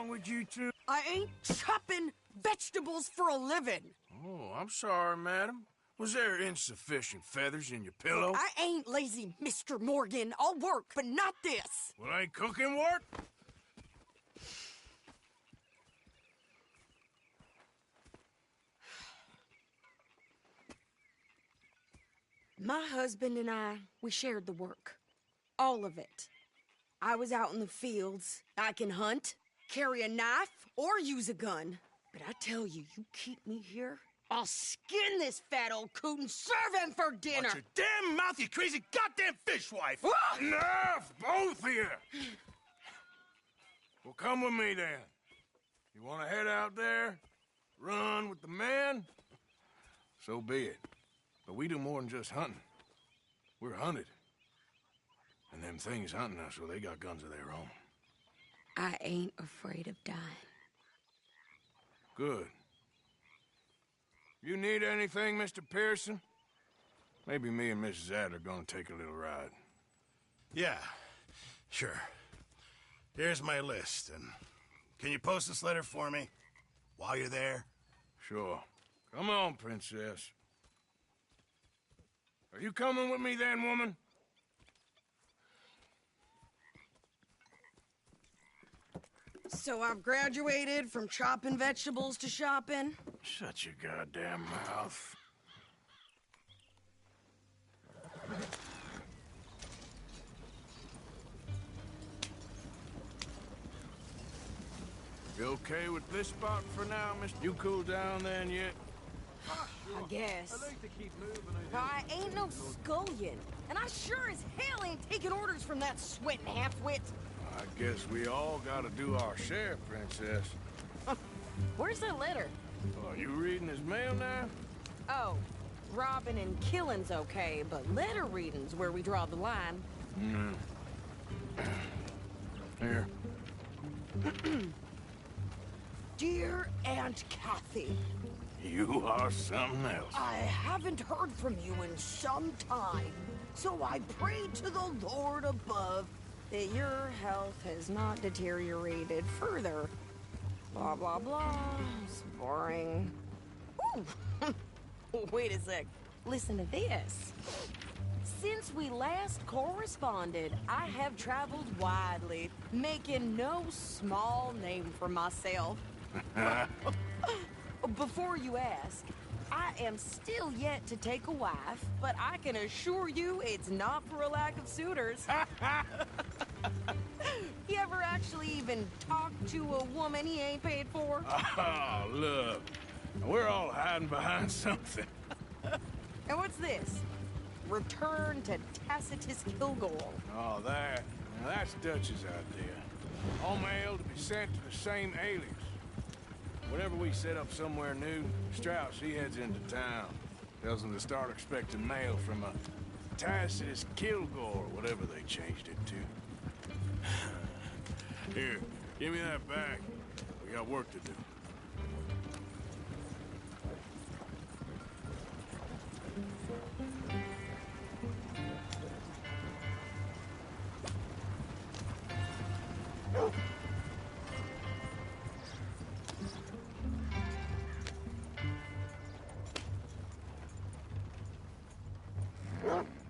wrong with you two? I ain't chopping vegetables for a living. Oh, I'm sorry, madam. Was there insufficient feathers in your pillow? I ain't lazy, Mr. Morgan. I'll work, but not this. Well, ain't cooking work? My husband and I, we shared the work. All of it. I was out in the fields. I can hunt, carry a knife, or use a gun. But I tell you, you keep me here, I'll skin this fat old coot and serve him for dinner. Watch your damn mouth, you crazy goddamn fishwife! Ah! Enough, both of you! Well, come with me then. You want to head out there, run with the men? So be it. But we do more than just hunting. We're hunted. And them things hunting us, well, they got guns of their own. I ain't afraid of dying. Good. You need anything, Mr. Pearson? Maybe me and Mrs. Adler gonna take a little ride. Yeah, sure. Here's my list, and can you post this letter for me while you're there? Sure. Come on, princess. Are you coming with me then, woman? So I've graduated from chopping vegetables to shopping? Shut your goddamn mouth. You okay with this spot for now, mister? You cool down then yet? I guess. I ain't no scullion, and I sure as hell ain't taking orders from that sweating half-wit. I guess we all gotta do our share, princess. Where's that letter? Oh, you reading his mail now? Oh, robbing and killing's okay, but letter reading's where we draw the line. Here. Dear Aunt Kathy, You are something else. I haven't heard from you in some time, so I pray to the Lord above that your health has not deteriorated further. Blah, blah, blah. It's boring. Ooh! Wait a sec. Listen to this. Since we last corresponded, I have traveled widely, making no small name for myself. Before you ask, I am still yet to take a wife, but I can assure you it's not for a lack of suitors. You ever actually even talk to a woman he ain't paid for? Oh, look. We're all hiding behind something. And what's this? Return to Tacitus Kilgore. Oh, that. Now, that's Dutch's idea. All mail to be sent to the same alias. Whenever we set up somewhere new, Strauss, he heads into town. Tells them to start expecting mail from a Tacitus Kilgore, whatever they changed it to. Here, give me that back. We got work to do.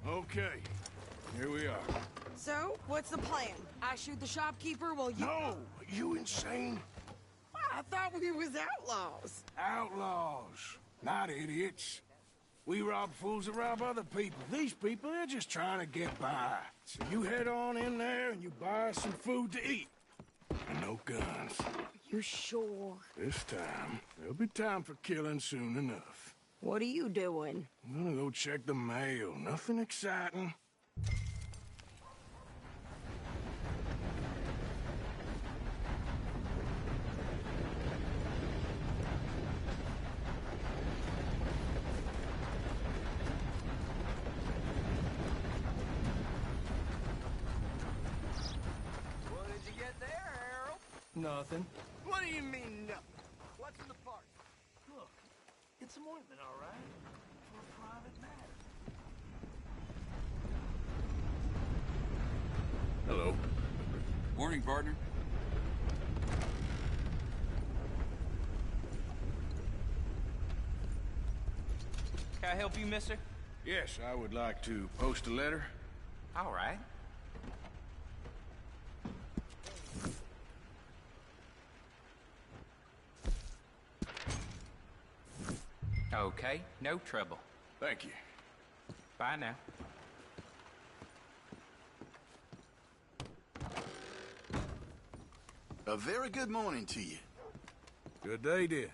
Okay, here we are. So, what's the plan? I shoot the shopkeeper while you... No! You insane? I thought we was outlaws. Outlaws, not idiots. We rob fools that rob other people. These people, they're just trying to get by. So you head on in there and you buy us some food to eat. And no guns. You sure? This time, there'll be time for killing soon enough. What are you doing? I'm gonna go check the mail. Nothing exciting. What did you get there, Harold? Nothing. What do you mean, no? What's in the park? Look, it's some ointment, all right? For a private matter. Hello. Morning, partner. Can I help you, mister? Yes, I would like to post a letter. All right. Okay, no trouble. Thank you. Bye now. A very good morning to you. Good day, dear.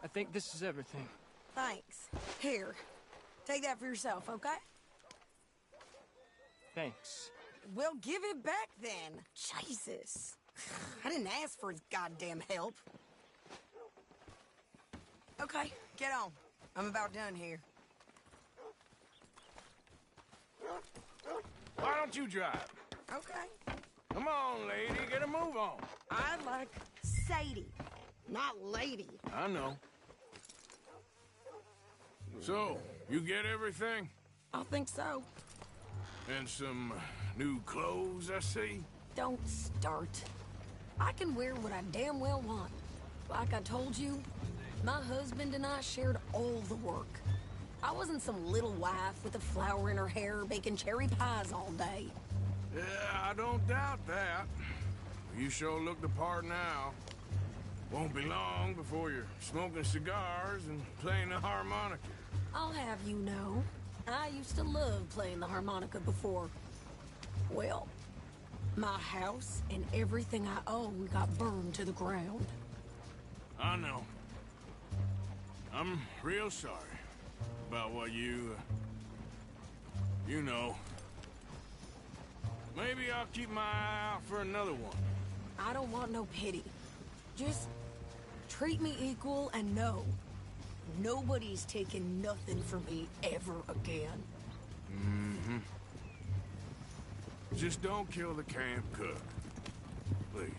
I think this is everything. Thanks. Here, take that for yourself, okay? Thanks. Well, give it back then. Jesus. I didn't ask for his goddamn help. Okay, get on. I'm about done here. Why don't you drive? Okay. Come on, lady, get a move on. I like Sadie, not lady. I know. So, you get everything? I think so. And some new clothes, I see? Don't start. I can wear what I damn well want. Like I told you, my husband and I shared all the work. I wasn't some little wife with a flower in her hair baking cherry pies all day. Yeah, I don't doubt that. You sure look the part now. Won't be long before you're smoking cigars and playing the harmonica. I'll have you know, I used to love playing the harmonica before. Well, my house and everything I own got burned to the ground. I know. I'm real sorry about what you know. Maybe I'll keep my eye out for another one. I don't want no pity. Just treat me equal and know nobody's taking nothing from me ever again. Mm-hmm. Just don't kill the camp cook. Please.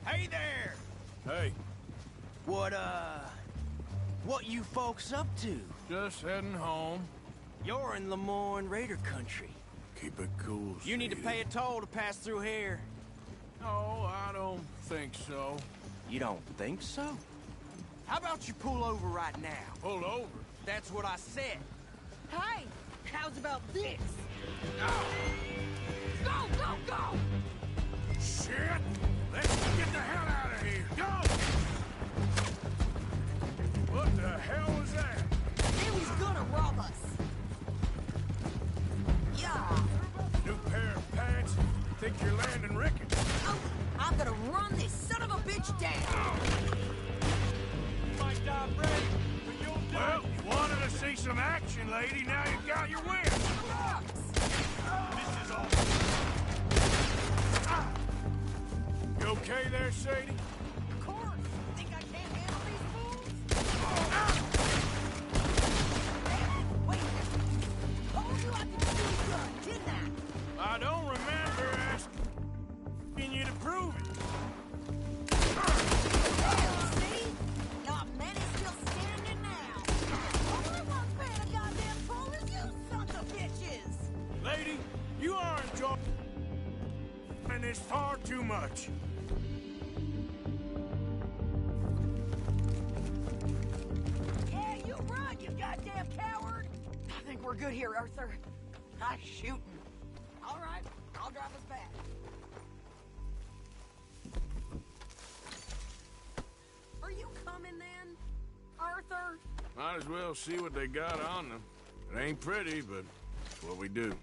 Hey there! Hey, What you folks up to? just heading home. You're in Lemoyne Raider country. Keep it cool, You need to Sadie. pay a toll to pass through here. No, I don't think so. You don't think so? How about you pull over right now? Pull over. That's what I said. Hey, how's about this? Go, go, go! Shit! Let's get the hell out of here. Go! What the hell was that? Knew he's gonna rob us. Yeah. New pair of pants? Think you're landing Ricketts? Oh, I'm gonna run this son of a bitch down. Might die brave, but you'll die. Well, you wanted to see some action, lady. Now you got your win. This is all. You okay there, Sadie? Of course. Think I can't handle these fools? Damn it! Wait a minute. Told you I could shoot a gun, didn't I? I don't remember asking you to prove it. See? Not many still standing now. Only one's paying a goddamn toll is you sons of bitches. Lady, you are enjoying this far too much. Yeah, you run, you goddamn coward. I think we're good here, Arthur. I'm shooting. All right, I'll drive us back. Are you coming then, Arthur? Might as well see what they got on them. It ain't pretty, but it's what we do.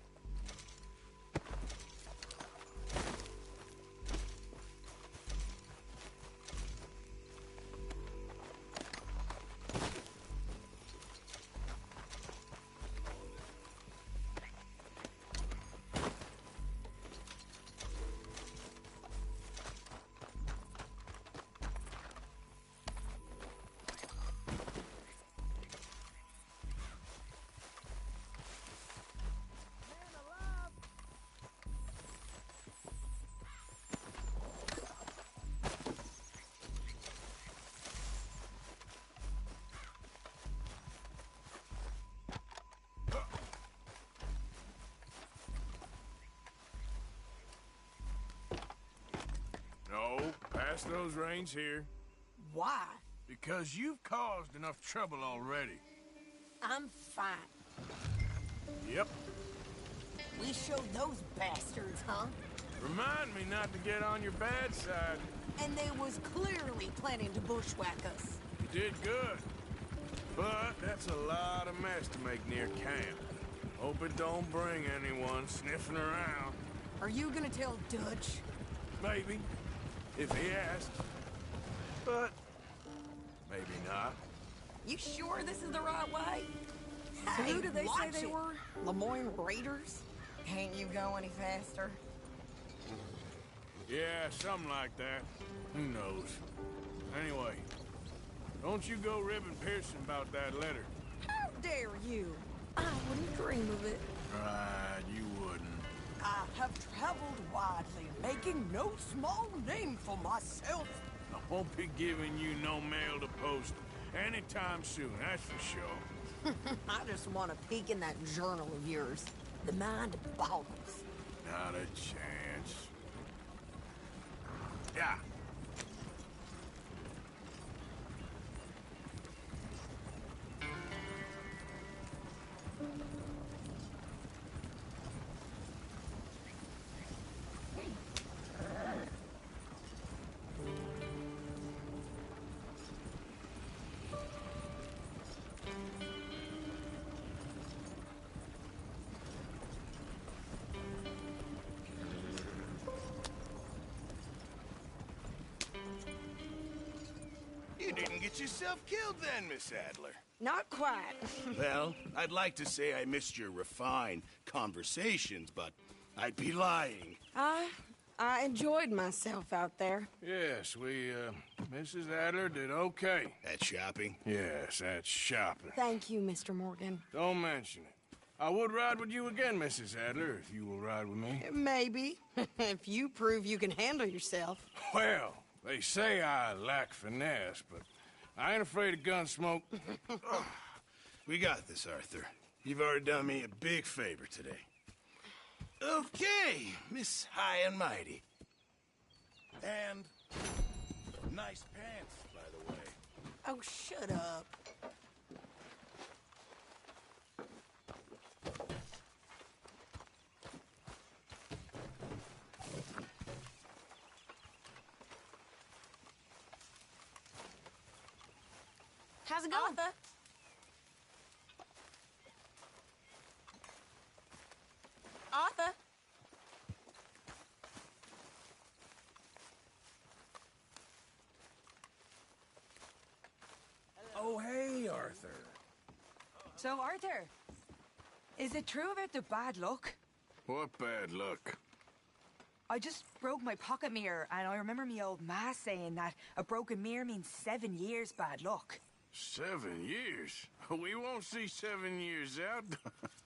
Pass those reins here. Why? Because you've caused enough trouble already. I'm fine. Yep. We showed those bastards, huh? Remind me not to get on your bad side. And they was clearly planning to bushwhack us. You did good. But that's a lot of mess to make near camp. Hope it don't bring anyone sniffing around. Are you gonna tell Dutch? Maybe. If he asks. But maybe not. You sure this is the right way? So who did they say watch they it. were? Lemoyne Raiders? Can't you go any faster? Yeah, something like that. Who knows? Anyway, don't you go ribbing Pearson about that letter. How dare you? I wouldn't dream of it. Right, you wouldn't. I have traveled widely, making no small name for myself. I won't be giving you no mail to post anytime soon, that's for sure. I just want to peek in that journal of yours. The mind boggles. Not a chance. Yeah. You didn't get yourself killed then, Miss Adler. Not quite. Well, I'd like to say I missed your refined conversations, but I'd be lying. I enjoyed myself out there. Yes, Mrs. Adler did okay. At shopping? Yes, that's shopping. Thank you, Mr. Morgan. Don't mention it. I would ride with you again, Mrs. Adler, if you will ride with me. Maybe. If you prove you can handle yourself. Well, they say I lack finesse, but I ain't afraid of gun smoke. We got this, Arthur. You've already done me a big favor today. Okay, Miss High and Mighty. And nice pants, by the way. Oh, shut up. How's it going? Arthur? Arthur? Oh, hey, Arthur. So, Arthur, is it true about the bad luck? What bad luck? I just broke my pocket mirror, and I remember me old ma saying that a broken mirror means 7 years bad luck. 7 years? We won't see 7 years out.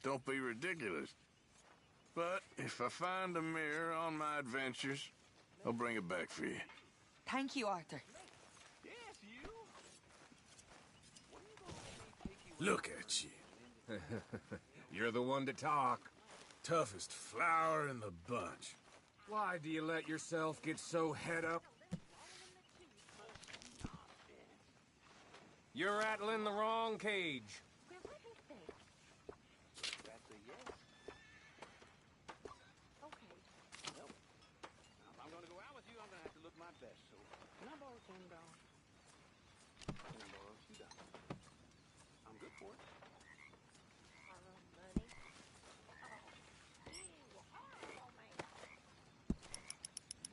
Don't be ridiculous. But if I find a mirror on my adventures, I'll bring it back for you. Thank you, Arthur. Look at you. You're the one to talk. Toughest flower in the bunch. Why do you let yourself get so head up? You're rattling the wrong cage. That's a yes. Okay. Well, if I'm gonna go out with you, I'm gonna have to look my best, so can I borrow $10? Can I borrow $2? I'm good for it.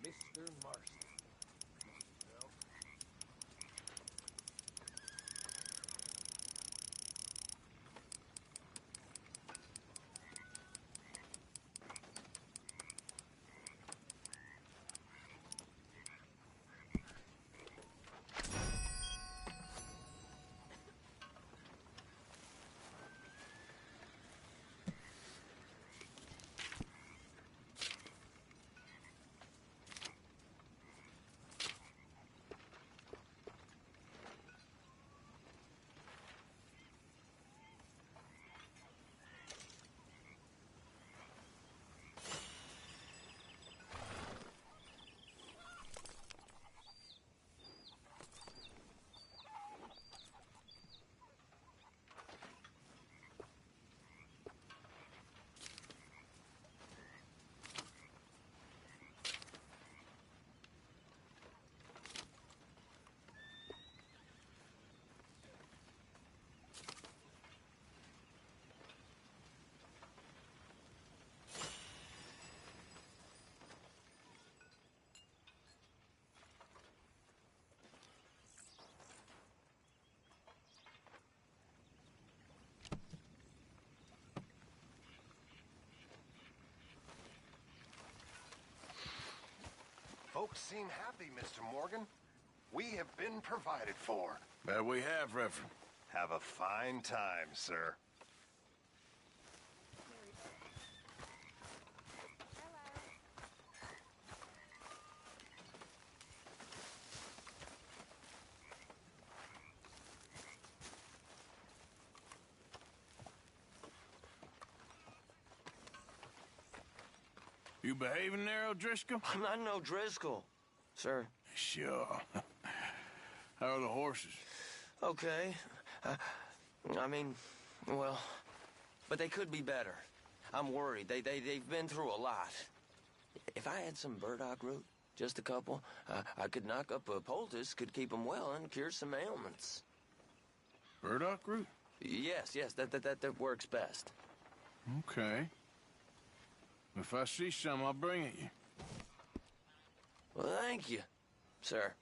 Mr. Marston. Folks seem happy, Mr. Morgan. We have been provided for. That we have, Reverend. Have a fine time, sir. You behaving there, O'Driscoll? I'm not no Driscoll, sir. Sure. How are the horses? Okay. I mean, well, but they could be better. I'm worried. They've been through a lot. If I had some burdock root, just a couple, I could knock up a poultice, could keep them well, and cure some ailments. Burdock root? Yes, that works best. Okay. If I see some, I'll bring it you. Well, thank you, sir.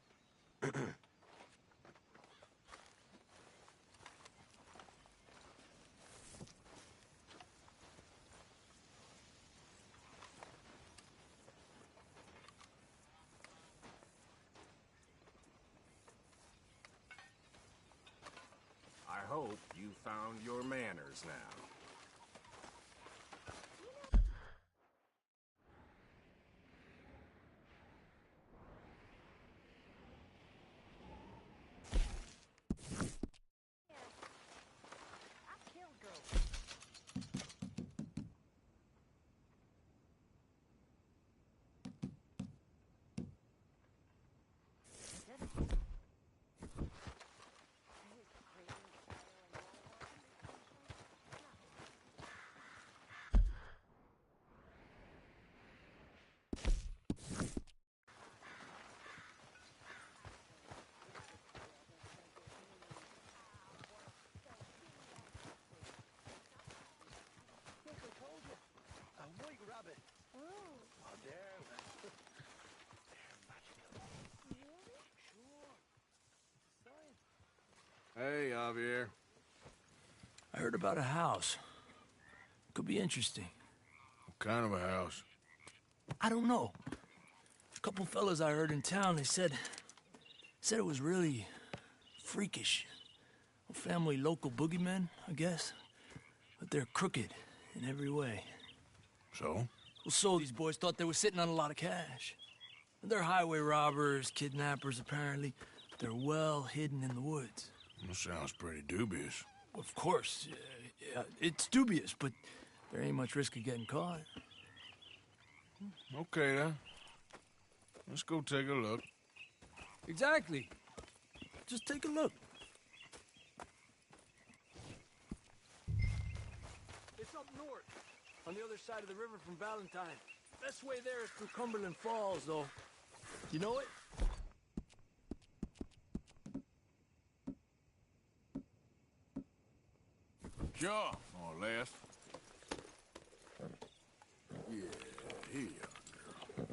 I hope you found your manners now. Hey, Javier. I heard about a house. Could be interesting. What kind of a house? I don't know. A couple fellas I heard in town, they said it was really freakish. A family local boogeymen, I guess. But they're crooked in every way. So? Well, so these boys thought they were sitting on a lot of cash. They're highway robbers, kidnappers, apparently. They're well hidden in the woods. That sounds pretty dubious. Of course. Yeah, it's dubious, but there ain't much risk of getting caught. Okay, then. Let's go take a look. Exactly. Just take a look. It's up north, on the other side of the river from Valentine. Best way there is through Cumberland Falls, though. You know it? Sure, more or less. Yeah, here you are, girl.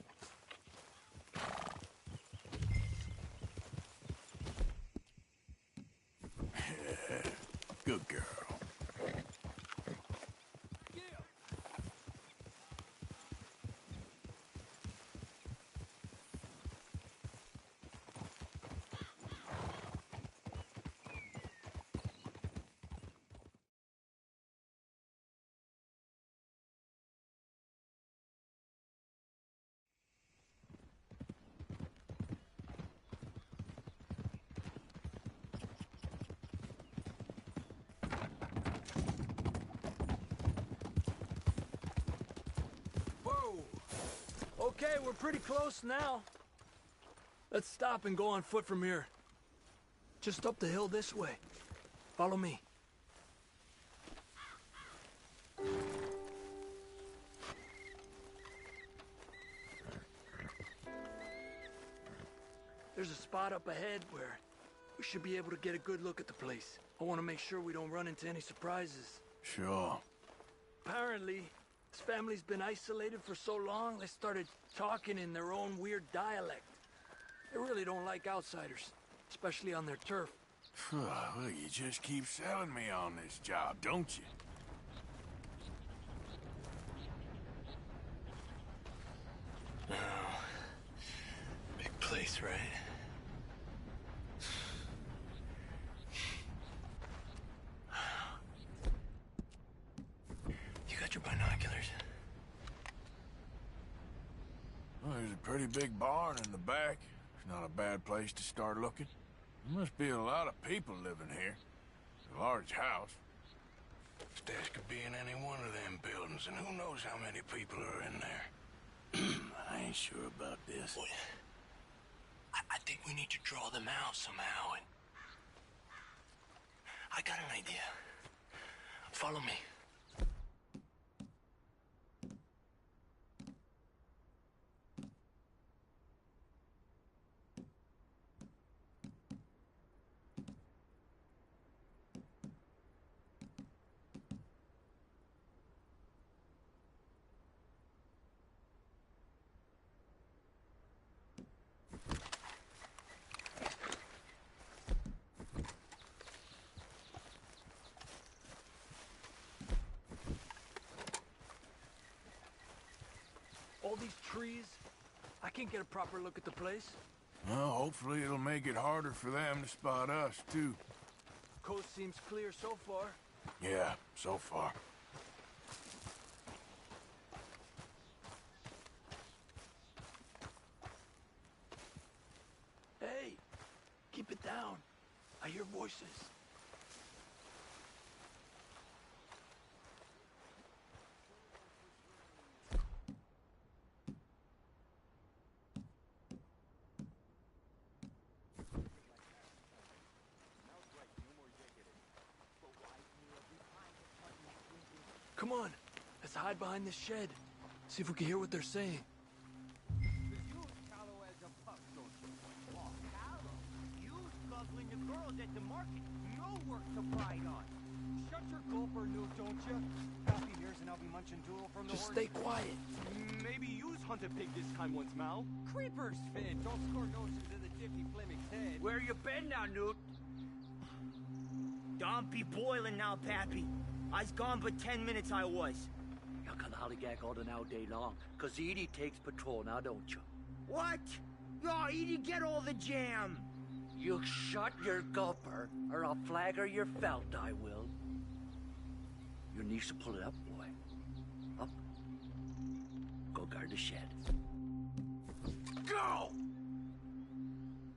Good girl. Okay, we're pretty close now. Let's stop and go on foot from here. Just up the hill this way. Follow me. There's a spot up ahead where we should be able to get a good look at the place. I want to make sure we don't run into any surprises. Sure. Apparently, this family's been isolated for so long, they started talking in their own weird dialect. They really don't like outsiders, especially on their turf. Well, you just keep selling me on this job, don't you? That's right. You got your binoculars? Well, there's a pretty big barn in the back. It's not a bad place to start looking. There must be a lot of people living here. It's a large house. Stash could be in any one of them buildings, and who knows how many people are in there. I ain't sure about this. Boy, I think we need to draw them out somehow, and I got an idea. Follow me. All these trees, I can't get a proper look at the place. Well, hopefully it'll make it harder for them to spot us, too. Coast seems clear so far. Yeah, so far. Hey, keep it down. I hear voices. Come on, let's hide behind this shed. See if we can hear what they're saying. Guzzling the girls at the market. No work to bride on. Shut your gulper, Newt, don't you? Happy ears and I'll be munching doodle from the Just horse. stay quiet. Maybe you's hunt a pig this time once, Mal. Creepers, Finn. Don't score notions in the Jiffy Fleming's head. Where you been now, Newt? Don't be boiling now, Pappy. I's gone but 10 minutes I was. You can hollygag all the now day long, 'cause Edie takes patrol now, don't you? What? Oh, Edie, get all the jam. You shut your gulper, or I'll flagger your felt, I will. Your niece will pull it up, boy. Up. Go guard the shed. Go!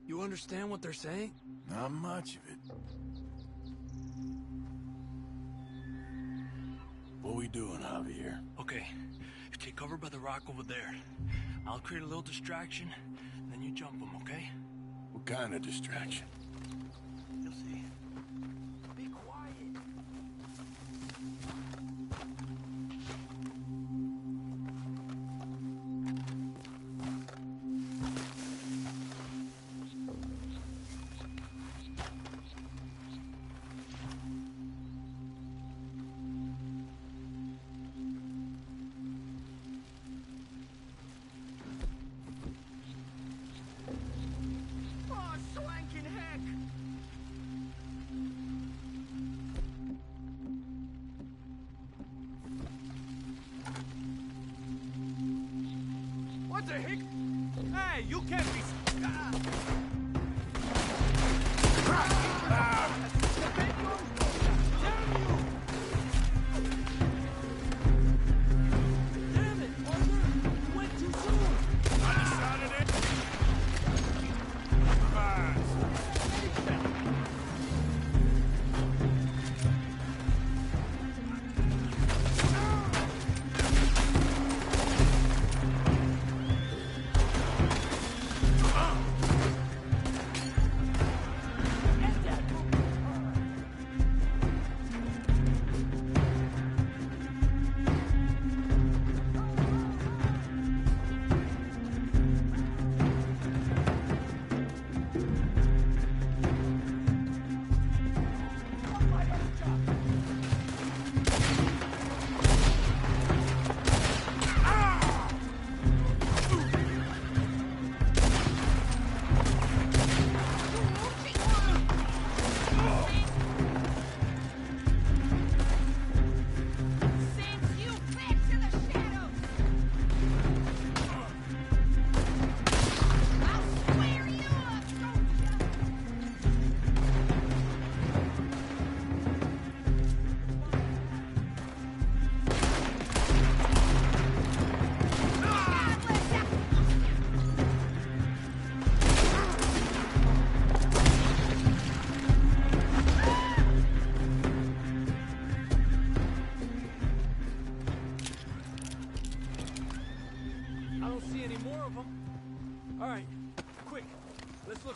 You understand what they're saying? Not much of it. What we doing, Javier? Okay, you take cover by the rock over there. I'll create a little distraction, then you jump them, okay? What kind of distraction? You'll see. Be quiet. Oh, swanking heck! What the heck? Hey, you can't be... Damn it, Arthur! You went too soon! I decided it.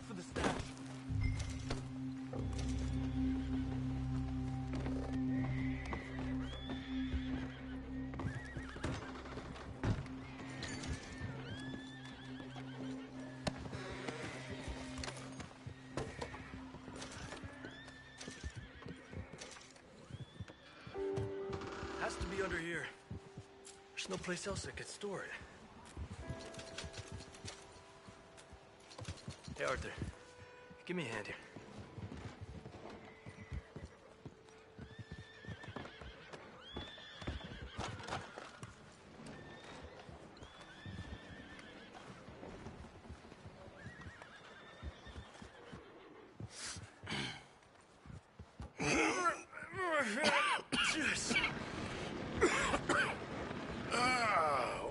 look for the stash. Has to be under here. There's no place else that could store it. Hey, Arthur. Give me a hand here.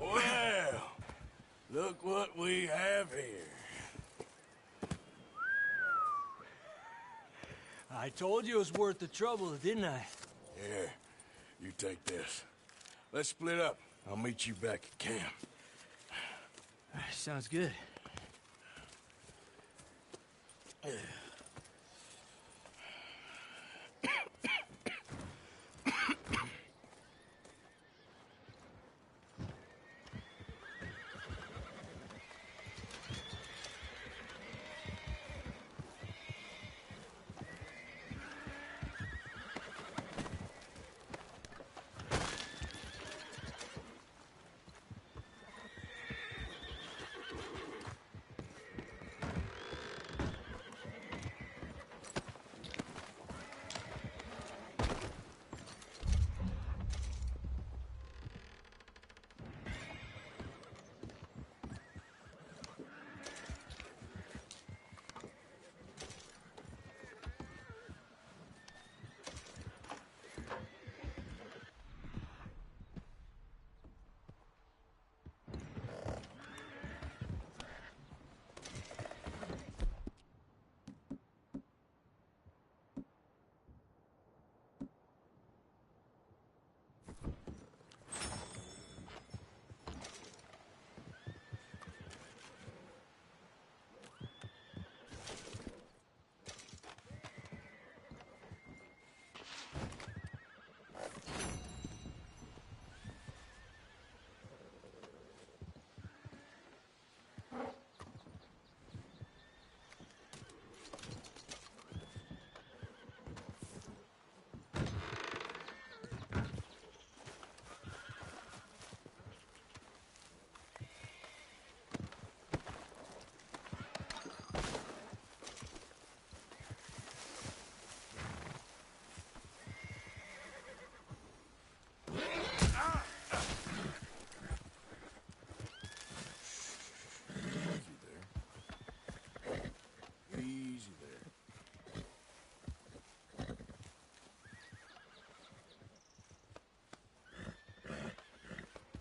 Well, look what we have here. I told you it was worth the trouble, didn't I? Here, you take this. Let's split up. I'll meet you back at camp. Sounds good.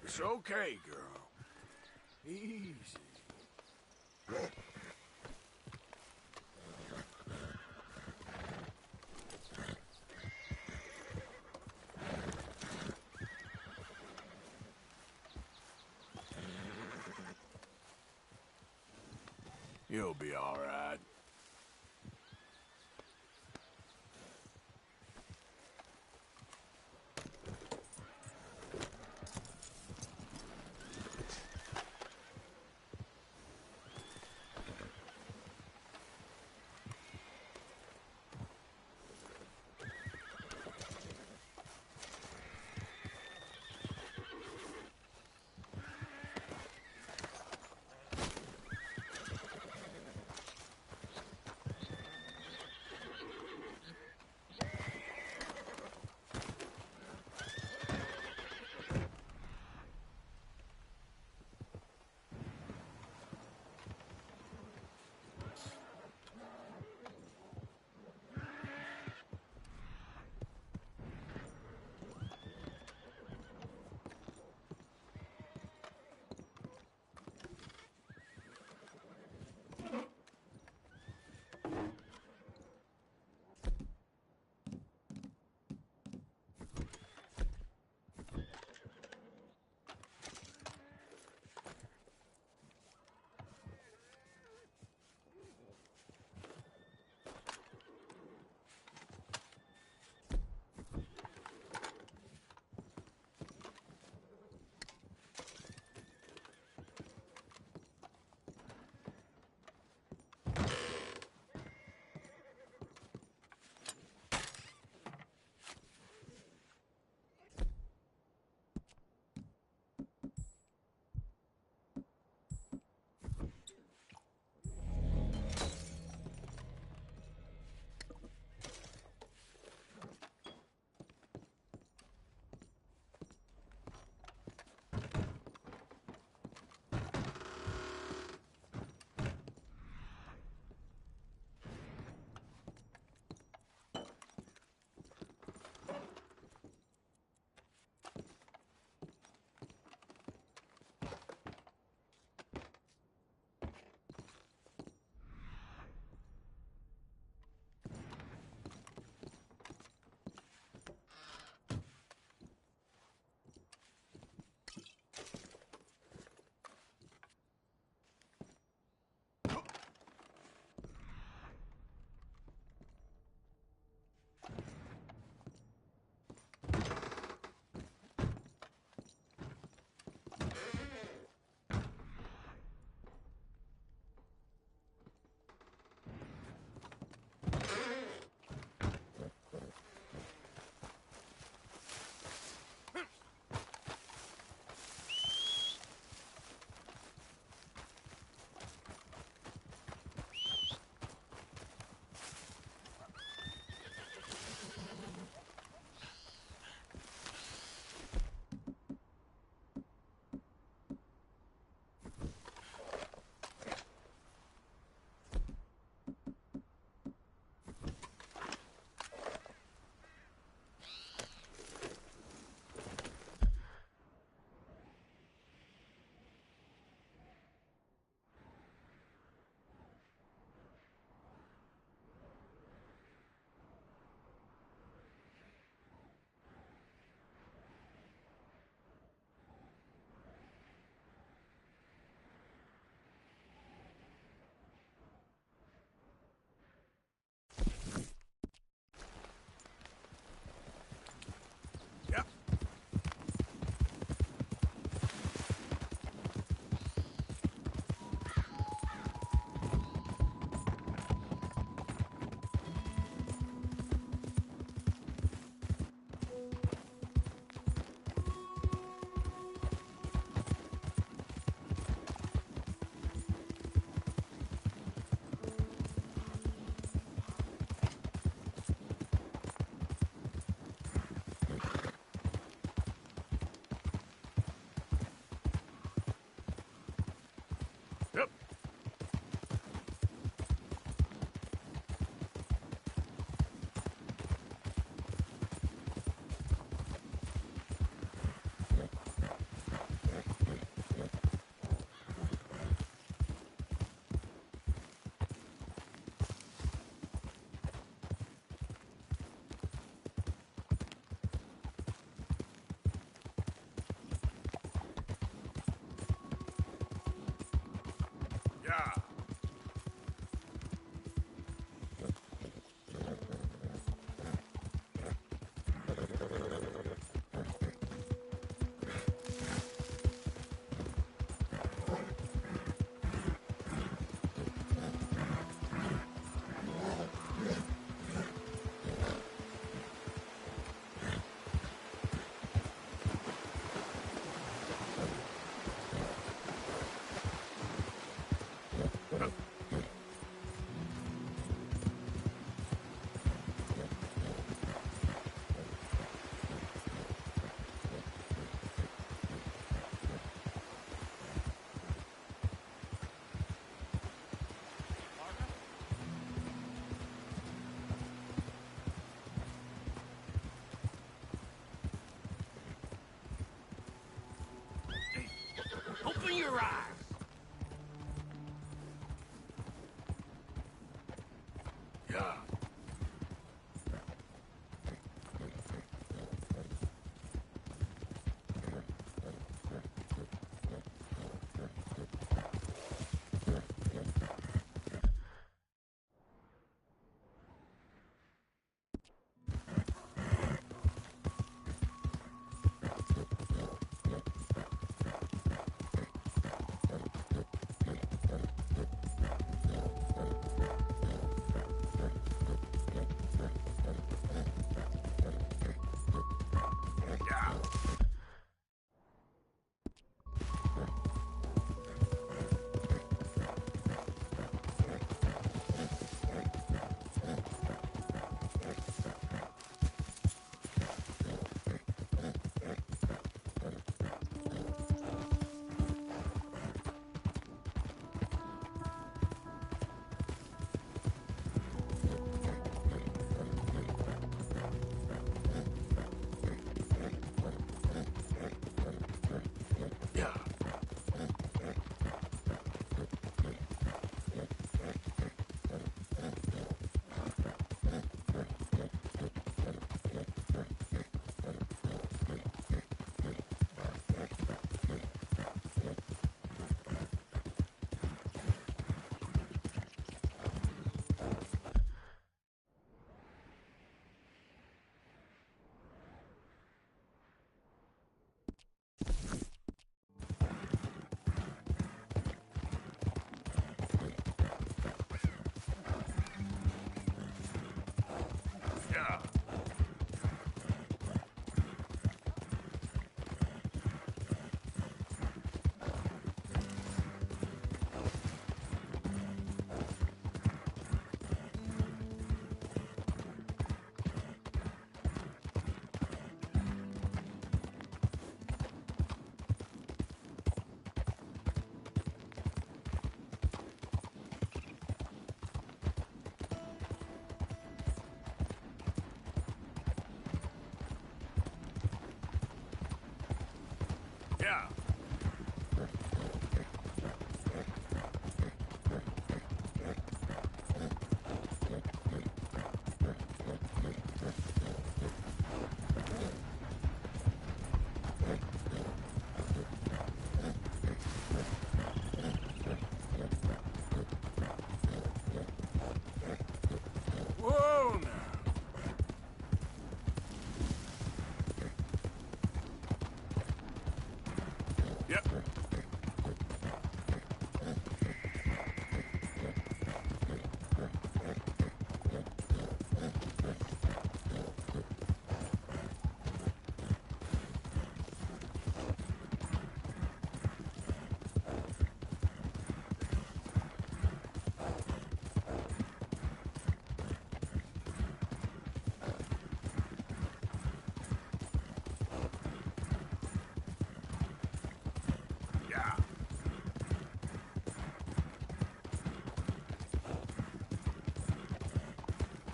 It's okay, girl. Easy. You'll be all right. rise! Yeah. Yeah. Whoa, now. Yep.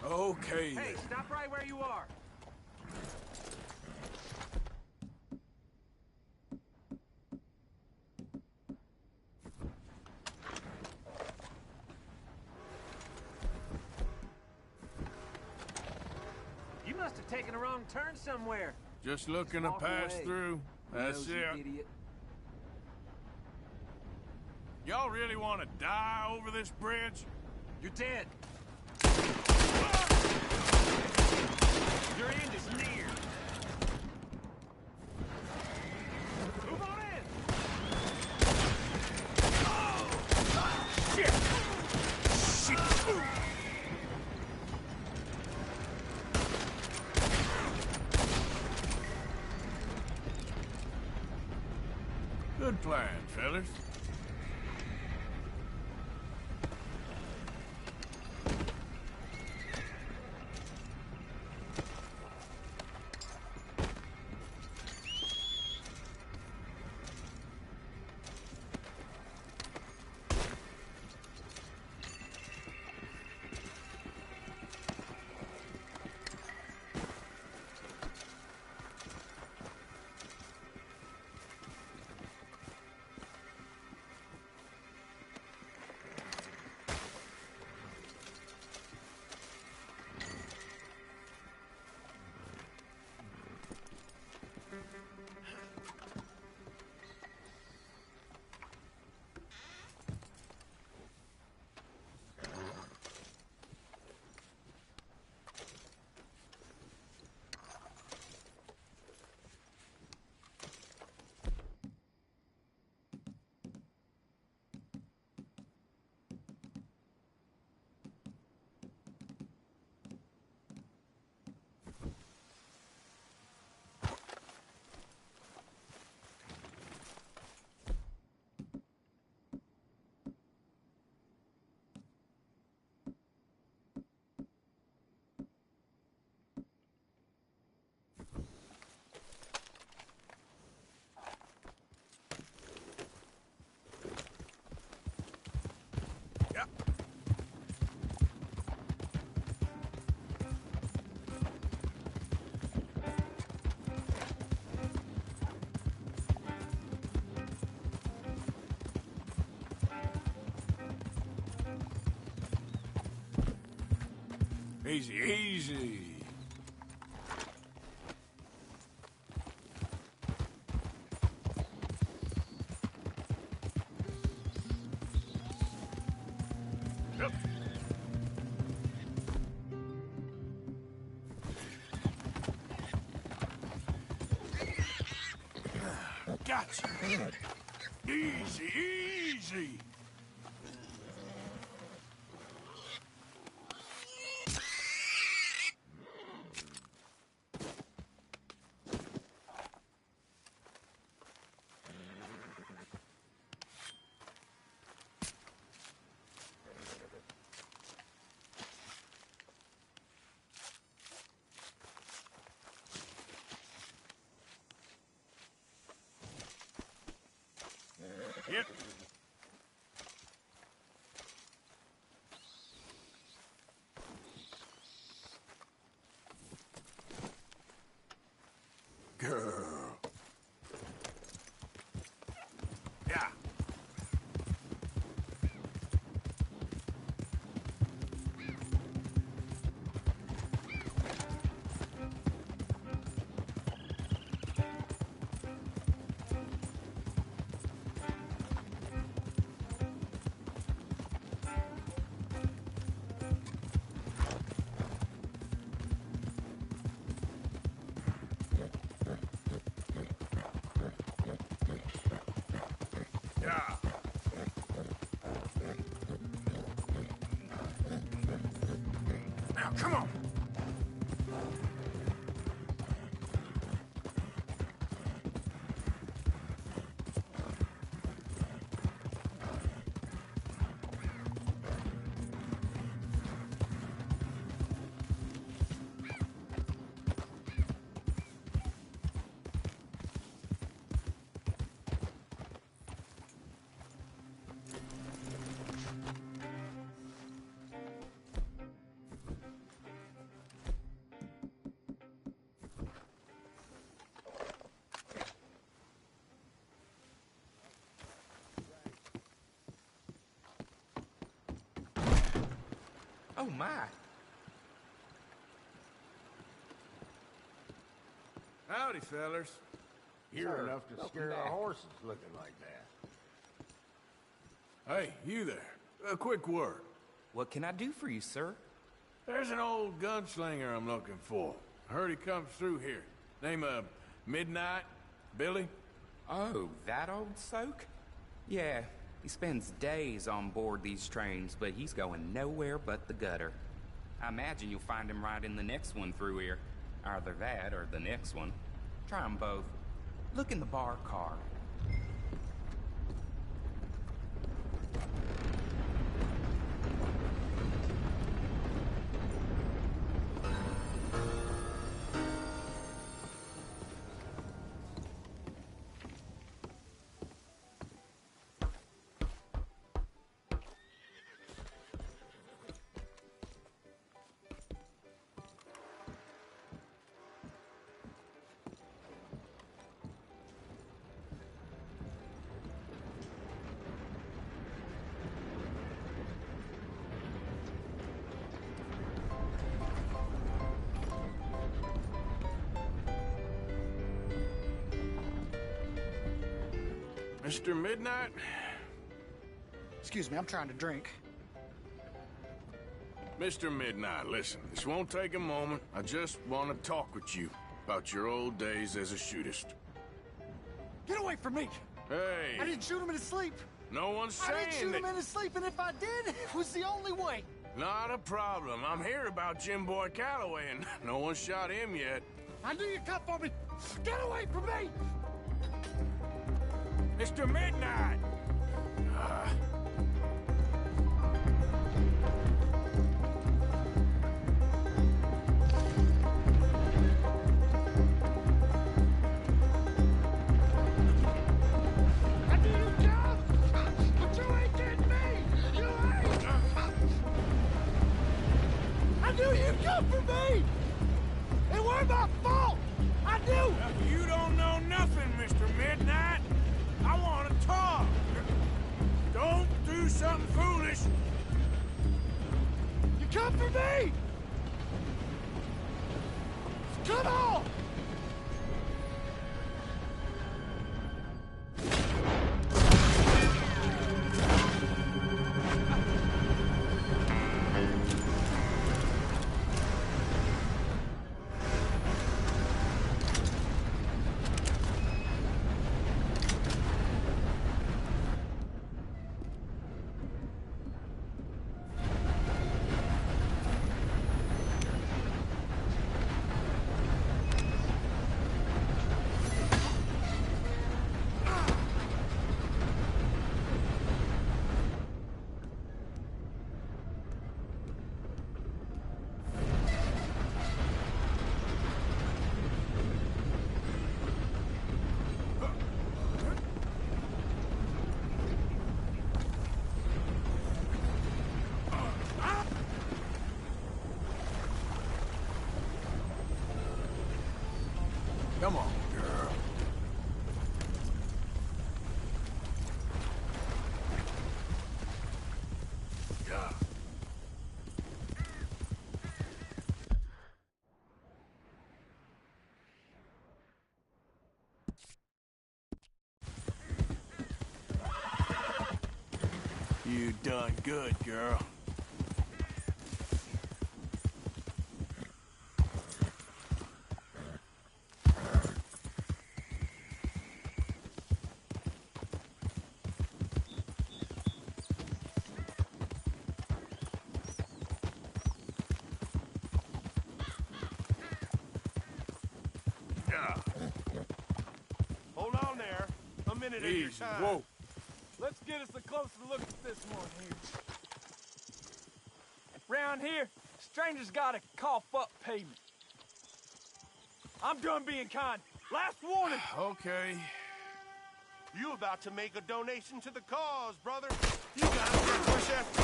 Okay. Hey, stop right where you are. You must have taken a wrong turn somewhere. Just looking to Walk pass away. through. That's Nosy it. idiot. Y'all really want to die over this bridge? You're dead. Your end is near. Move on in. Shit! Shit! Good plan, fellas. Easy, easy. Yep. Gotcha. Easy, easy. Yep. Girl. Yeah. Yeah. Now, come on. Oh, my. Howdy, fellers. You're enough to scare our horses looking like that. Hey, you there. A quick word. What can I do for you, sir? There's an old gunslinger I'm looking for. Heard he comes through here. Name of Midnight? Billy? Oh, that old soak? Yeah, he spends days on board these trains, but he's going nowhere but the gutter. I imagine you'll find him right in the next one through here. Either that or the next one. Try 'em both. Look in the bar car. Mr. Midnight? Excuse me, I'm trying to drink. Mr. Midnight, listen, this won't take a moment. I just want to talk with you about your old days as a shootist. Get away from me! Hey! I didn't shoot him in his sleep! No one's saying I didn't shoot that... him in his sleep, and if I did, it was the only way! Not a problem. I'm here about Jim Boy Calloway, and no one shot him yet. I knew you'd come for me! Get away from me! Mr. Midnight! I knew you'd come! But you ain't getting me! You ain't! I knew you'd come for me! It weren't my fault! I knew! You don't know nothing, Mr. Midnight. I want to talk. Don't do something foolish. You come for me! Come on! Come on, girl. Yeah. You done good, girl. Hold on there. A minute at your Easy. time. Whoa. Let's get us a closer look at this one here. Round here, strangers gotta cough up payment. I'm done being kind. Last warning. Okay. You about to make a donation to the cause, brother. You gotta push after.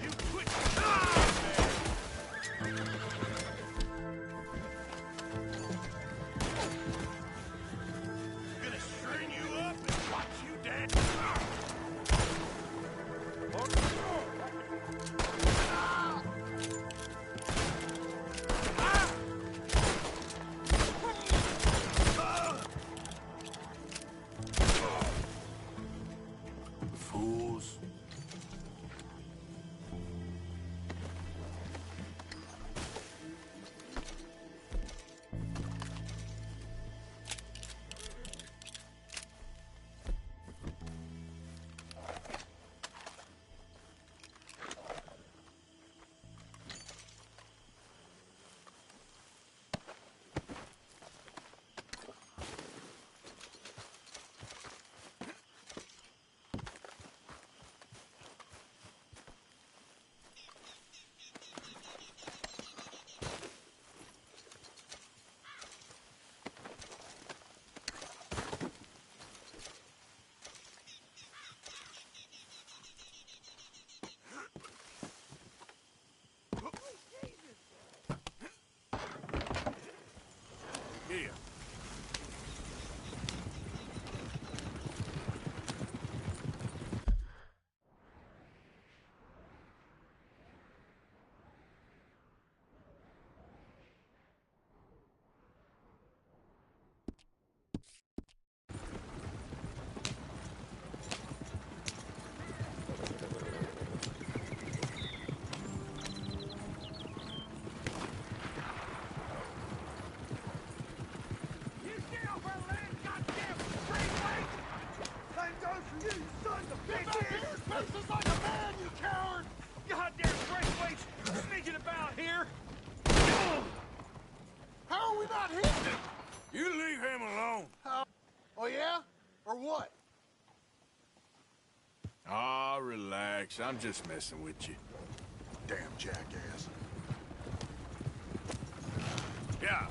You quit. Gonna string you up and watch you dance. Fools. Yeah. How are we not hitting him? You leave him alone. Oh, yeah? Or what? Ah, relax. I'm just messing with you. Damn jackass. Yeah.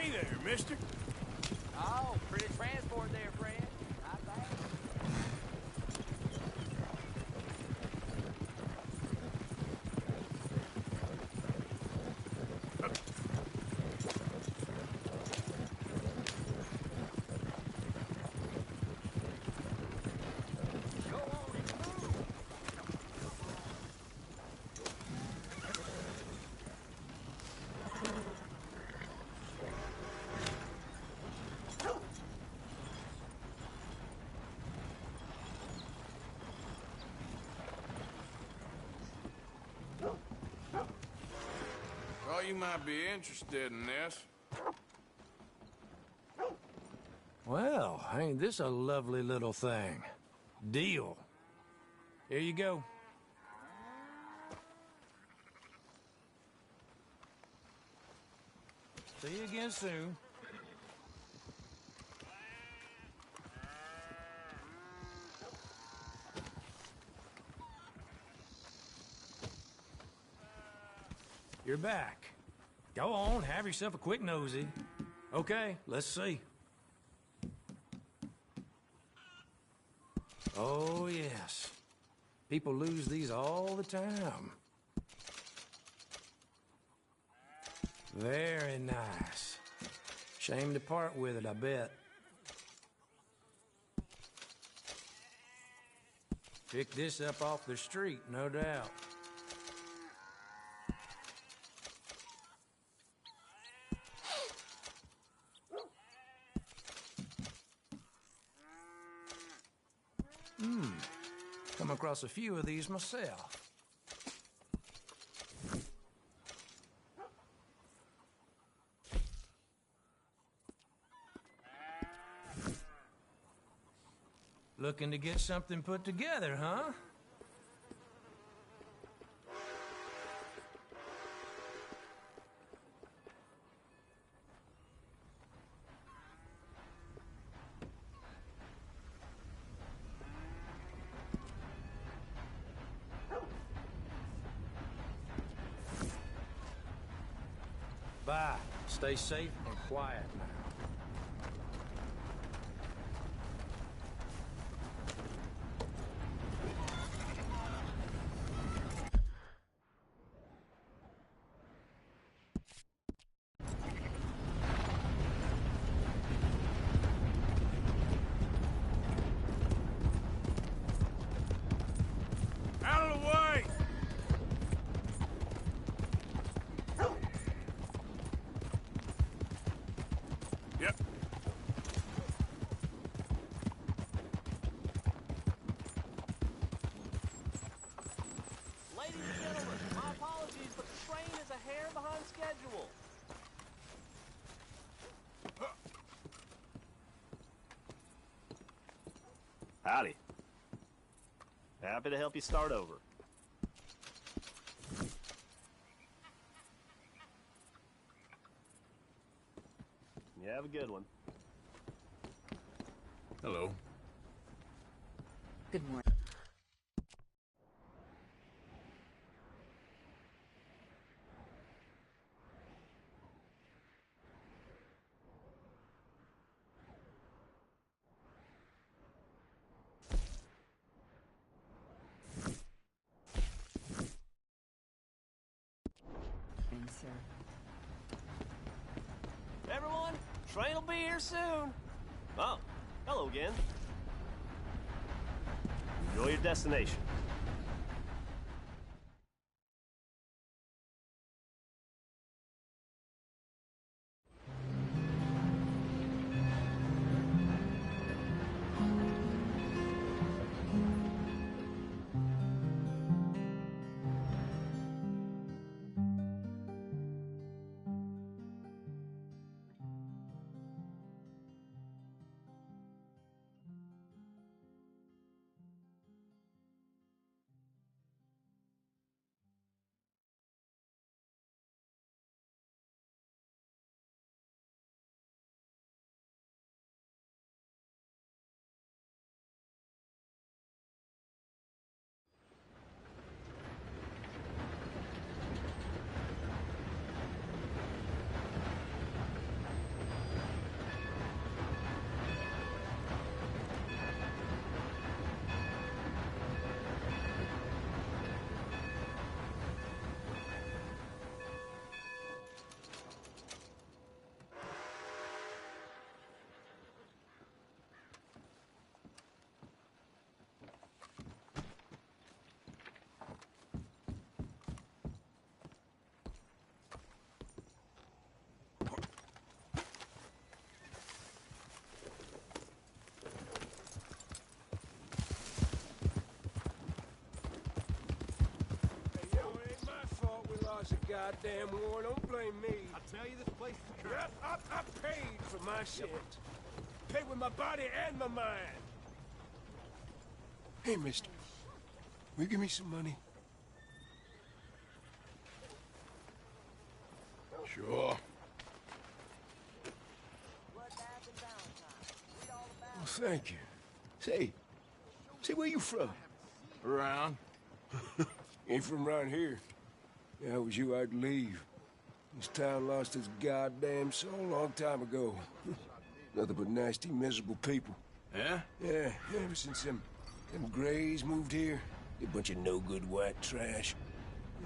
Hey there, mister. Oh, pretty transport there, friend. Not bad. Thought you might be interested in this. Well, ain't this a lovely little thing? Deal. Here you go. See you again soon. You're back. Go on, have yourself a quick nosy. Okay, let's see. Oh, yes. People lose these all the time. Very nice. Shame to part with it, I bet. Pick this up off the street, no doubt. Come across a few of these myself. Looking to get something put together, huh? Bye. Stay safe and quiet now. Out of the way! Yep. Ladies and gentlemen, my apologies, but the train is a hair behind schedule. Howdy. Happy to help you start over. You have a good one. Hello. Good morning. Sir. Everyone, train will be here soon. Oh, hello again. Enjoy your destination. goddamn war. Don't blame me. I tell you, this place is correct. I paid for my shit. Paid with my body and my mind. Hey, mister. Will you give me some money? Sure. Well, thank you. Say, where you from? Around. Ain't from around here. If I was you, I'd leave. This town lost its goddamn soul a long time ago. Nothing but nasty, miserable people. Yeah? Yeah, ever since them Greys moved here, they a bunch of no-good white trash.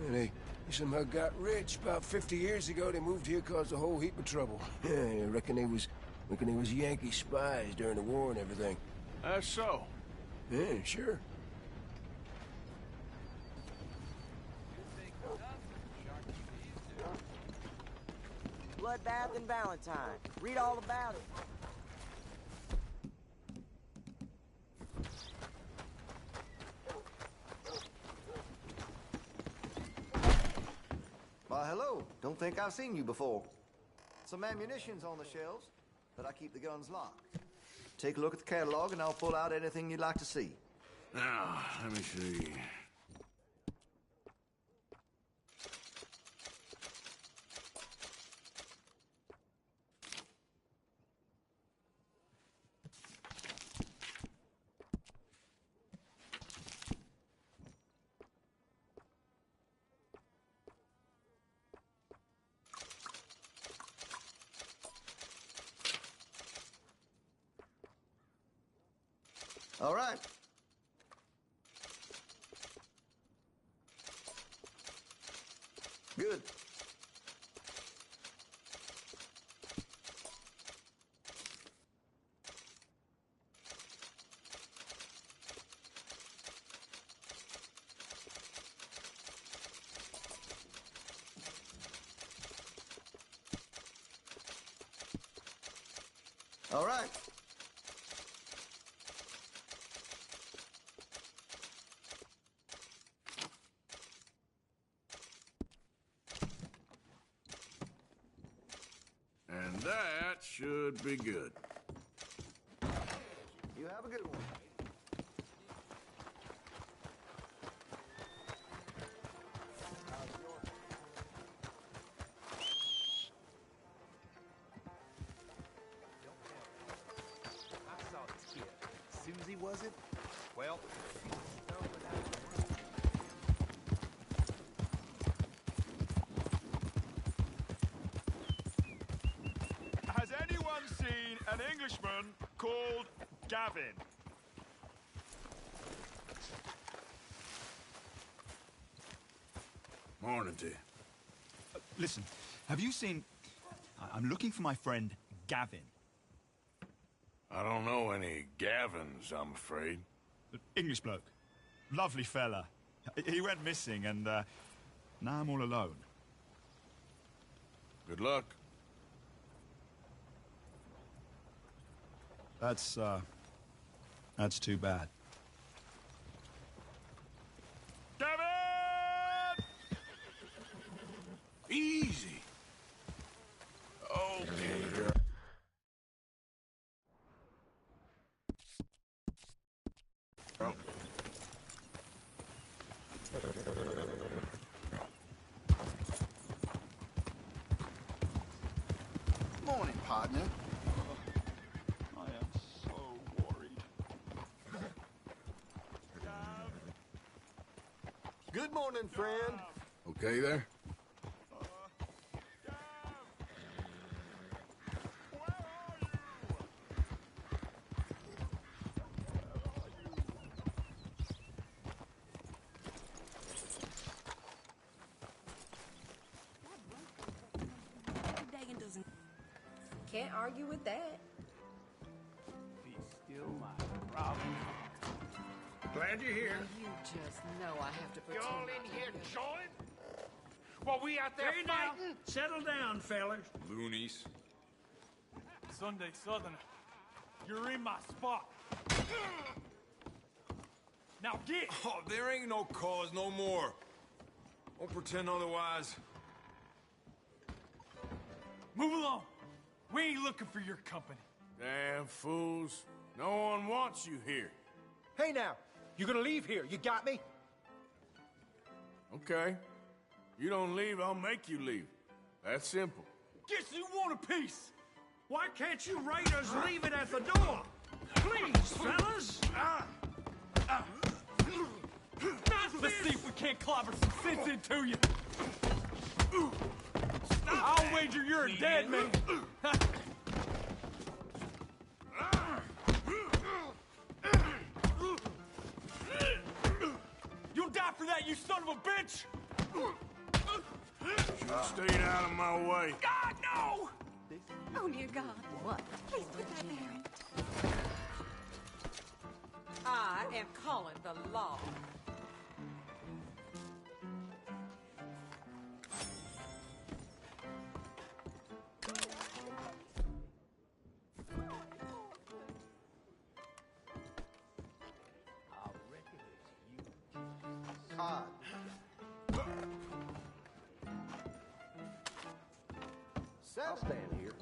Yeah, they somehow got rich. About 50 years ago, they moved here, caused a whole heap of trouble. Yeah, I reckon they was Yankee spies during the war and everything. That's so. Yeah, sure. Bloodbath and Valentine. Read all about it. Why, hello. Don't think I've seen you before. Some ammunition's on the shelves, but I keep the guns locked. Take a look at the catalog, and I'll pull out anything you'd like to see. Now, let me see. All right. Good. All right. And that should be good. You have a good one. I saw this kid. Susie, was it? Well, has anyone seen an Englishman called Gavin? Morning to you. Listen, have you seen... I'm looking for my friend Gavin. I don't know any Gavins, I'm afraid. English bloke. Lovely fella. He went missing and now I'm all alone. Good luck. That's too bad. Gavin! Easy. Okay. Morning, partner. I am so worried. Good morning, friend. Okay there? Can't argue with that. Be still my problem. Glad you're here. You just know I have to pretend. Y'all in here join? While we out there Hey, fighting? now, settle down, fellas. Loonies. Sunday Southerner, you're in my spot. Now get! Oh, there ain't no cause no more. Don't pretend otherwise. Move along. We ain't looking for your company. Damn fools. No one wants you here. Hey now, you gonna leave here, you got me? Okay. You don't leave, I'll make you leave. That's simple. Guess you want a piece. Why can't you raiders leave it at the door? Please, fellas. Let's see if we can't clobber some sense into you. I'll wager you're a dead man. You'll die for that, you son of a bitch! Should've stayed out of my way. God, no! Oh, dear God. What? Please put that there. I am calling the law. Cod. I'll stand here.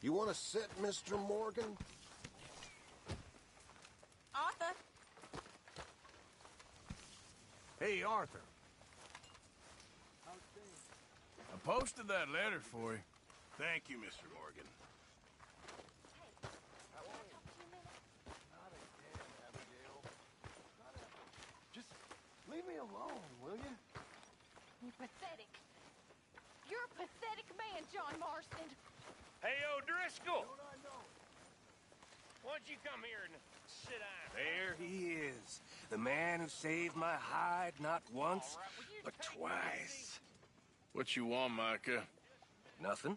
You want to sit, Mr. Morgan? Arthur. Hey, Arthur. I posted that letter for you. Thank you, Mr. Morgan. Just leave me alone, will you? You pathetic. You're a pathetic man, John Marston. Hey, O'Driscoll! Why don't you come here and sit down? There he is. The man who saved my hide not once, but twice. What you want, Micah? Nothing.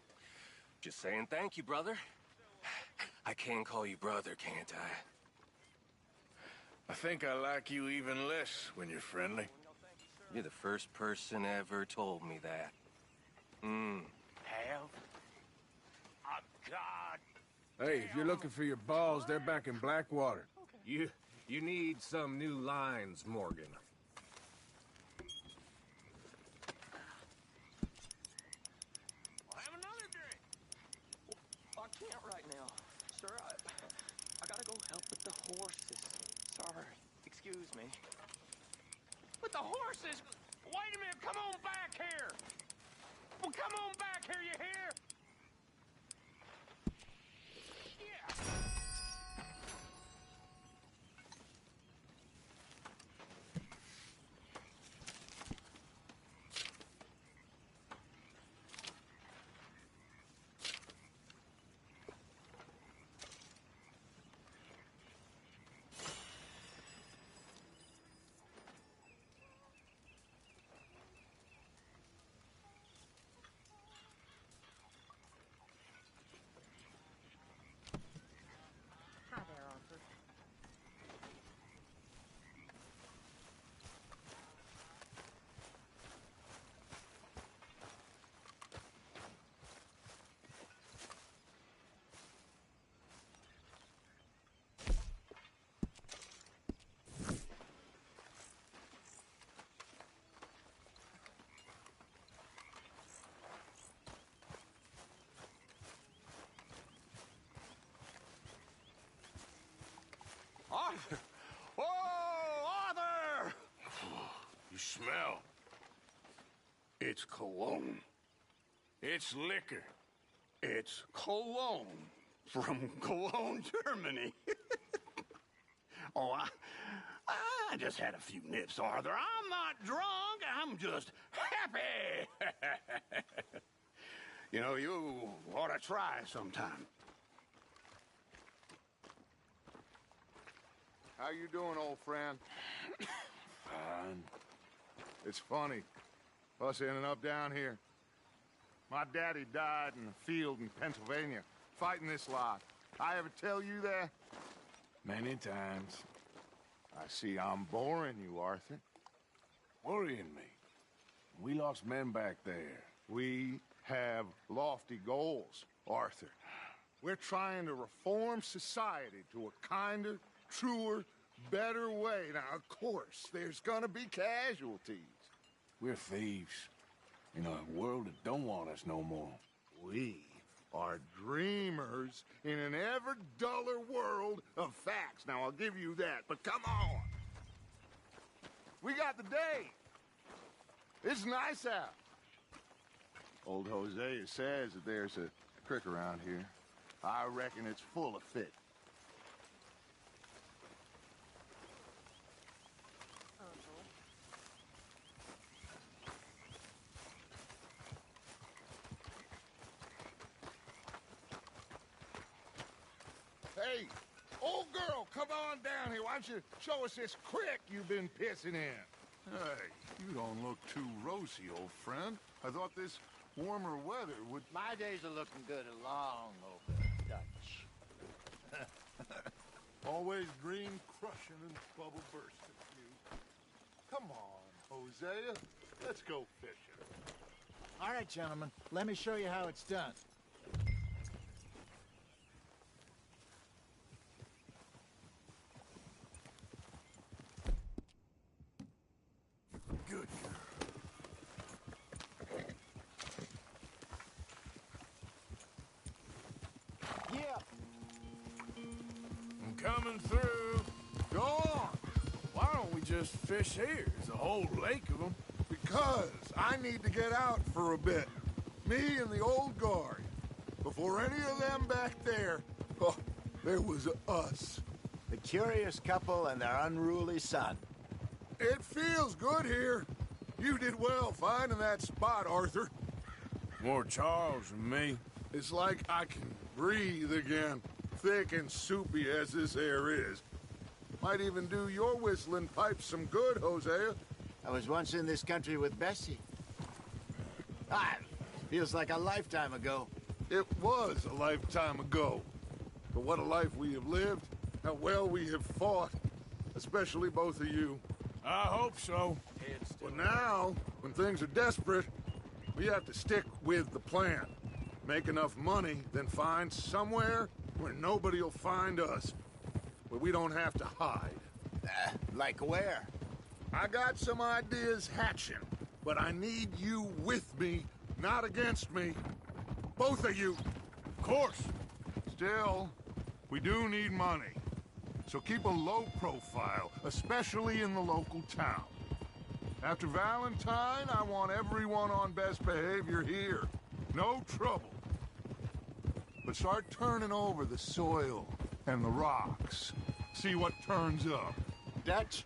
Just saying thank you, brother. I can call you brother, can't I? I think I like you even less when you're friendly. You're the first person ever told me that. Have? Oh, God! Hey, if you're looking for your balls, they're back in Blackwater. You need some new lines, Morgan. Have another drink. I can't right now. Sir, I gotta go help with the horses. Sorry. Excuse me. With the horses? Wait a minute, come on back here! Well, come on back here, you hear? Yeah. It's cologne. It's liquor. It's cologne from Cologne, Germany. Oh, I just had a few nips, Arthur. I'm not drunk. I'm just happy. You know, you ought to try sometime. How you doing, old friend? Fine. It's funny, us ending up down here. My daddy died in a field in Pennsylvania, fighting this lot. I ever tell you that? Many times. I see I'm boring you, Arthur. Worrying me. We lost men back there. We have lofty goals, Arthur. We're trying to reform society to a kinder, truer, better way. Now, of course, there's gonna be casualties. We're thieves in a world that don't want us no more. We are dreamers in an ever duller world of facts. Now, I'll give you that, but come on. We got the day. It's nice out. Old Hosea says that there's a creek around here. I reckon it's full of fish. Hey, old girl, come on down here. Why don't you show us this creek you've been pissing in? Hey, you don't look too rosy, old friend. I thought this warmer weather would... My days are looking good along over Dutch. Always green crushing and bubble bursting, you. Come on, Hosea. Let's go fishing. All right, gentlemen. Let me show you how it's done. Good girl. I'm coming through. Go on. Why don't we just fish here? There's a whole lake of them. Because I need to get out for a bit. Me and the old guard. Before any of them back there, oh, there was us. The curious couple and their unruly son. It feels good here. You did well finding that spot, Arthur. More Charles than me. It's like I can breathe again, thick and soupy as this air is. Might even do your whistling pipes some good, Hosea. I was once in this country with Bessie. Feels like a lifetime ago. It was a lifetime ago. But what a life we have lived. How well we have fought. Especially both of you. I hope so. But now, when things are desperate, we have to stick with the plan. Make enough money, then find somewhere where nobody will find us. Where we don't have to hide. Like where? I got some ideas hatching, but I need you with me, not against me. Both of you. Of course. Still, we do need money. So keep a low profile, especially in the local town. After Valentine, I want everyone on best behavior here. No trouble. But start turning over the soil and the rocks. See what turns up. Dutch,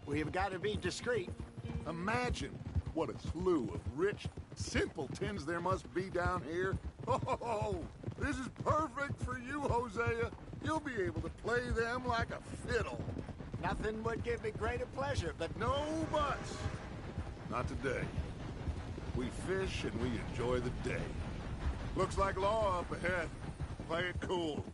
we've got to be discreet. Imagine what a slew of rich simpletons there must be down here. Oh, this is perfect for you, Hosea. You'll be able to play them like a fiddle. Nothing would give me greater pleasure, but... No buts. Not today. We fish and we enjoy the day. Looks like law up ahead. Play it cool.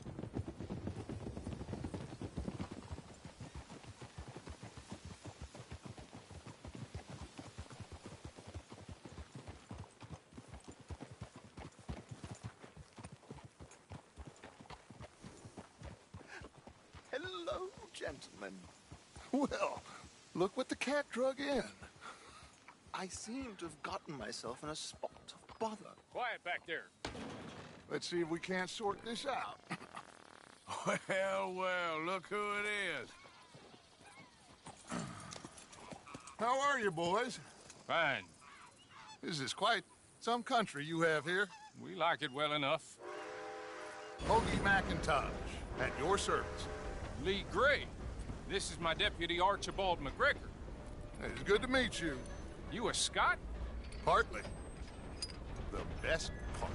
Hello, gentlemen. Well, look what the cat drug in. I seem to have gotten myself in a spot of bother. Quiet back there. Let's see if we can't sort this out. Well, look who it is. How are you, boys? Fine. This is quite some country you have here. We like it well enough. Hoagie McIntosh, at your service. Lee Gray. This is my deputy, Archibald McGregor. It's good to meet you. You a Scot? Partly. The best part.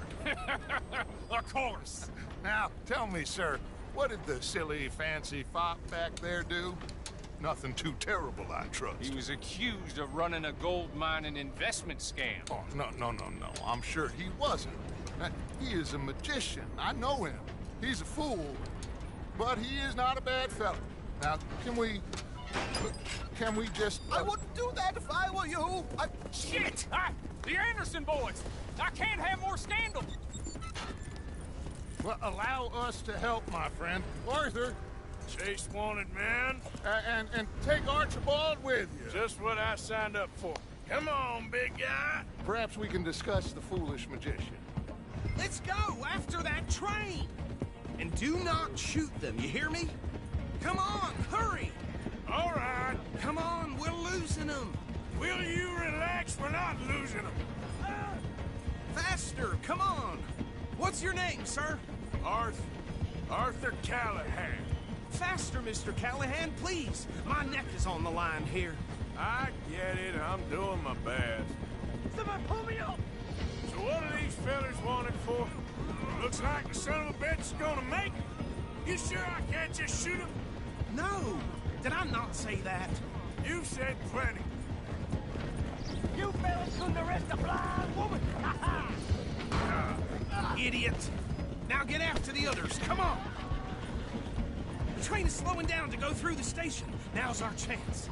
Of course. Now, tell me, sir, what did the silly, fancy fop back there do? Nothing too terrible, I trust. He was accused of running a gold mining investment scam. Oh, no. I'm sure he wasn't. He is a magician. I know him. He's a fool. But he is not a bad fellow. Now, can we just... I wouldn't do that if I were you. Shit! The Anderson boys! I can't have more scandal! Well, allow us to help, my friend. Arthur! Chase wanted man. And take Archibald with you. Just what I signed up for. Come on, big guy. Perhaps we can discuss the foolish magician. Let's go after that train! And do not shoot them, you hear me? Come on, hurry! All right. Come on, we're losing them. Will you relax? We're not losing them. Faster, come on. What's your name, sir? Arthur Callahan. Faster, Mr. Callahan, please. My neck is on the line here. I get it. I'm doing my best. Somebody pull me up! So what are these fellas wanted for? Looks like the son of a bitch is gonna make it. You sure I can't just shoot him? No! Did I not say that? You said plenty. You fellas couldn't arrest a blind woman! Idiot! Now get after the others, come on! The train is slowing down to go through the station. Now's our chance.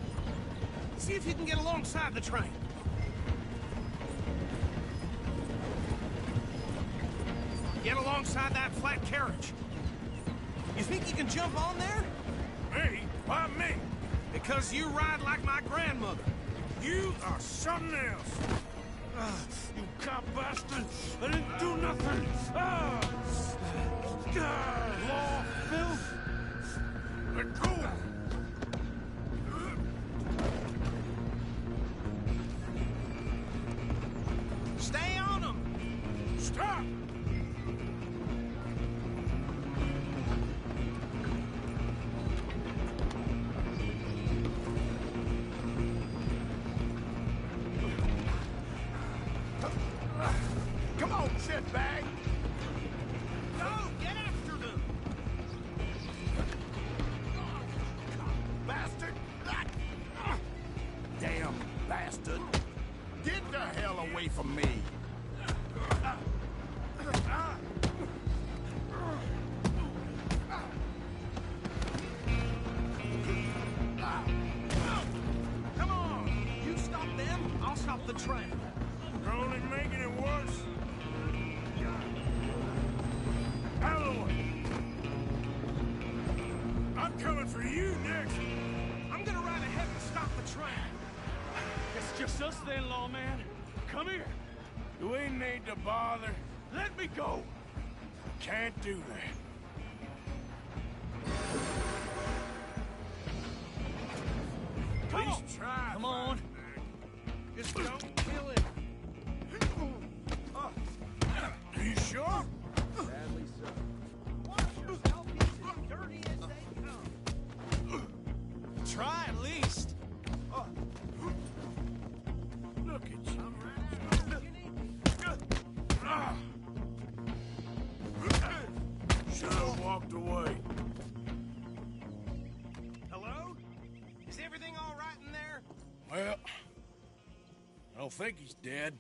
See if you can get alongside the train. Get alongside that flat carriage. You think you can jump on there? Me? Why me? Because you ride like my grandmother. You are something else. You cop bastard! I didn't do nothing! Law, filth! Let go! Stay on them! Stop! Come on, shitbag! Go! Get after them! Bastard! Damn bastard. Get the hell away from me. Come on! You stop them, I'll stop the train. You're only making it worse. Out of the way. I'm coming for you next. I'm gonna ride ahead and stop the train. It's just us then, lawman. Come here. Do we need to bother? Let me go. Can't do that. Please try. Come on. Just don't kill him. Are you sure? Sadly so. Wash yourself, he's as dirty as they come. Try at least. Look at you. Should have walked away. Hello? Is everything all right in there? Well, I don't think he's dead.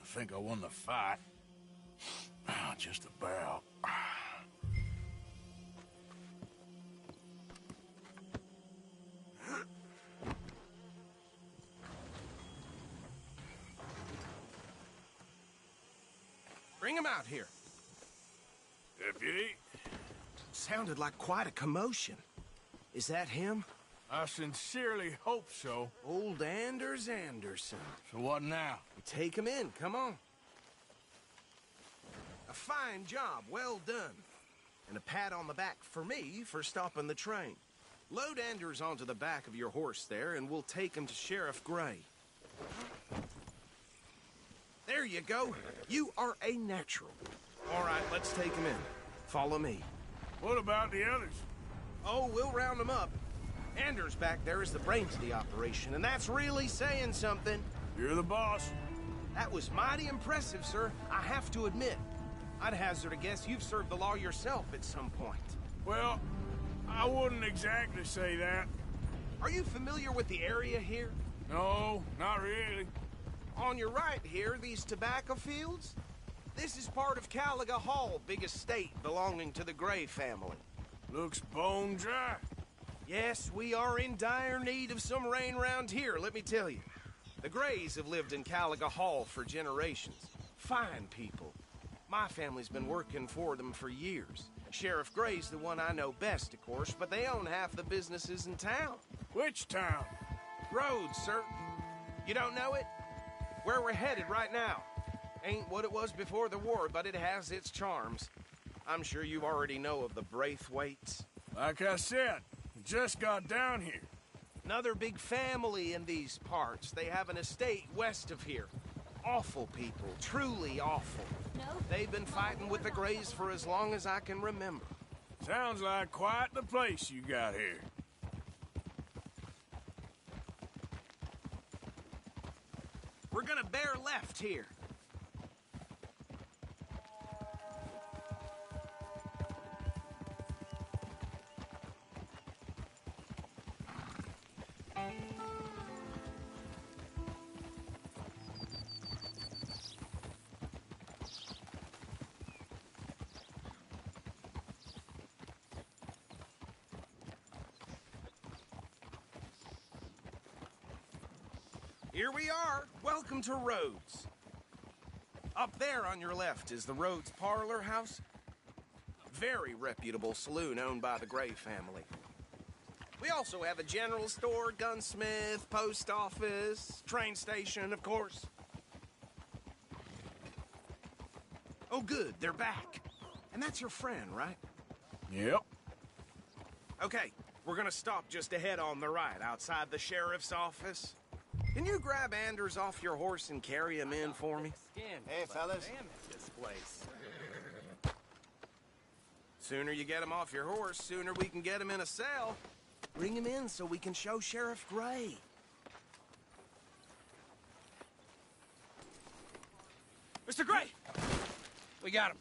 I think I won the fight. Just about. Bring him out here. Deputy? Sounded like quite a commotion. Is that him? I sincerely hope so. Old Anders Anderson. So what now? We take him in, come on. A fine job, well done. And a pat on the back for me for stopping the train. Load Anders onto the back of your horse there, and we'll take him to Sheriff Gray. There you go. You are a natural. All right, let's take him in. Follow me. What about the others? Oh, we'll round them up. Anders back there is the brains of the operation, and that's really saying something. You're the boss. That was mighty impressive, sir. I have to admit. I'd hazard a guess you've served the law yourself at some point. Well, I wouldn't exactly say that. Are you familiar with the area here? No, not really. On your right here, these tobacco fields? This is part of Caliga Hall, big estate belonging to the Gray family. Looks bone dry. Yes, we are in dire need of some rain round here, let me tell you. The Grays have lived in Caliga Hall for generations. Fine people. My family's been working for them for years. Sheriff Gray's the one I know best, of course, but they own half the businesses in town. Which town? Rhodes, sir. You don't know it? Where we're headed right now. Ain't what it was before the war, but it has its charms. I'm sure you already know of the Braithwaites. Like I said, we just got down here. Another big family in these parts. They have an estate west of here. Awful people, truly awful. No. They've been fighting with the Grays for as long as I can remember. Sounds like quite the place you got here. We're gonna bear left here. Here we are. Welcome to Rhodes. Up there on your left is the Rhodes Parlor House. Very reputable saloon owned by the Gray family. We also have a general store, gunsmith, post office, train station, of course. Oh, good. They're back. And that's your friend, right? Yep. Okay, we're gonna stop just ahead on the right, outside the sheriff's office. Can you grab Anders off your horse and carry him in for me? Hey, fellas. This place. Sooner you get him off your horse, sooner we can get him in a cell. Bring him in so we can show Sheriff Gray. Mr. Gray! We got him.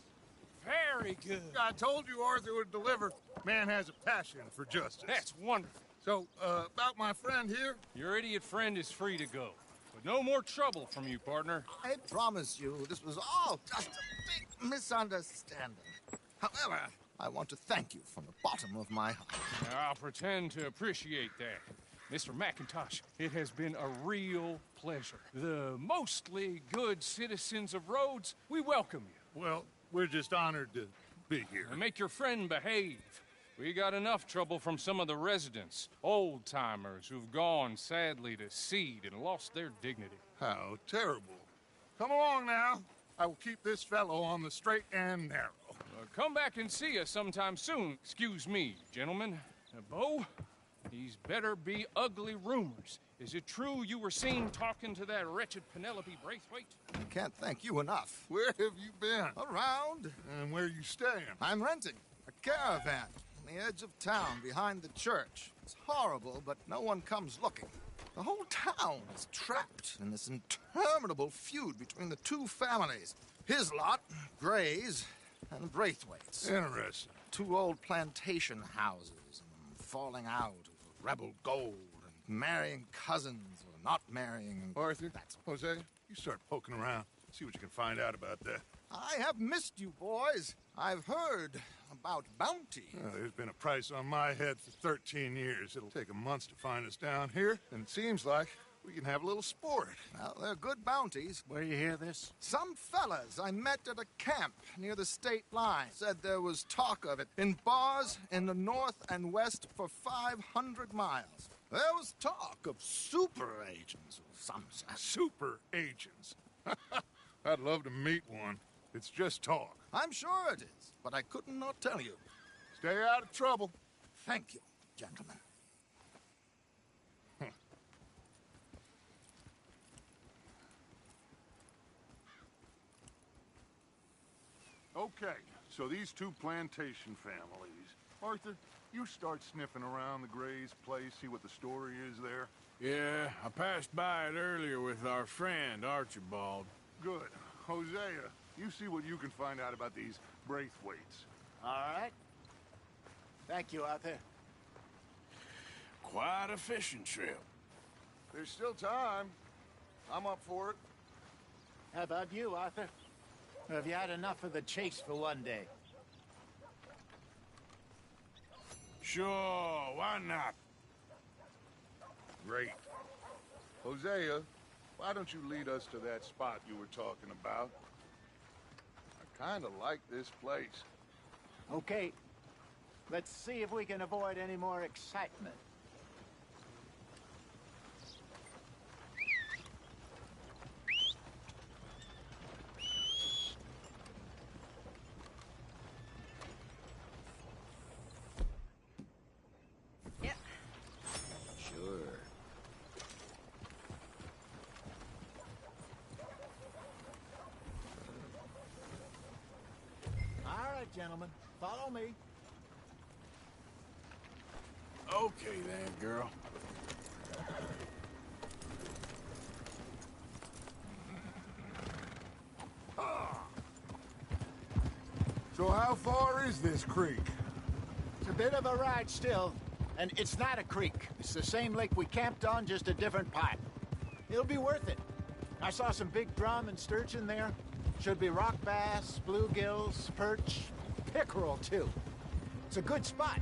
Very good. I told you Arthur would deliver. Man has a passion for justice. That's wonderful. So, about my friend here? Your idiot friend is free to go. But no more trouble from you, partner. I promise you, this was all just a big misunderstanding. However, I want to thank you from the bottom of my heart. I'll pretend to appreciate that. Mr. McIntosh, it has been a real pleasure. The mostly good citizens of Rhodes, we welcome you. Well, we're just honored to be here. And make your friend behave. We got enough trouble from some of the residents, old-timers who've gone, sadly, to seed and lost their dignity. How terrible. Come along now. I will keep this fellow on the straight and narrow. Come back and see us sometime soon. Excuse me, gentlemen. Bo, these better be ugly rumors. Is it true you were seen talking to that wretched Penelope Braithwaite? I can't thank you enough. Where have you been? Around. And where you staying? I'm renting a caravan on the edge of town behind the church. It's horrible, but no one comes looking. The whole town is trapped in this interminable feud between the two families. His lot, Gray's, and Braithwaite's. Interesting. Two old plantation houses, and falling out of rebel gold, and marrying cousins or not marrying. Arthur, Jose, you start poking around. See what you can find out about that. I have missed you, boys. I've heard about bounty. Well, there's been a price on my head for 13 years. It'll take a month to find us down here, and it seems like we can have a little sport. Well, they're good bounties. Where you hear this? Some fellas I met at a camp near the state line said there was talk of it in bars in the north and west for 500 miles. There was talk of super agents of some sort. Super agents? I'd love to meet one. It's just talk. I'm sure it is, but I couldn't not tell you. Stay out of trouble. Thank you, gentlemen. Okay, so these two plantation families. Arthur, you start sniffing around the Gray's place, see what the story is there. Yeah, I passed by it earlier with our friend, Archibald. Good. Hosea, you see what you can find out about these Braithwaites. All right. Thank you, Arthur. Quite a fishing trip. There's still time. I'm up for it. How about you, Arthur? Or have you had enough of the chase for one day? Sure, why not? Great. Hosea, why don't you lead us to that spot you were talking about? I kind of like this place. Okay. Let's see if we can avoid any more excitement. Gentlemen, follow me. Okay then, girl. So how far is this creek? It's a bit of a ride still, and it's not a creek. It's the same lake we camped on, just a different part. It'll be worth it. I saw some big drum and sturgeon there. Should be rock bass, bluegills, perch, pickerel, too. It's a good spot.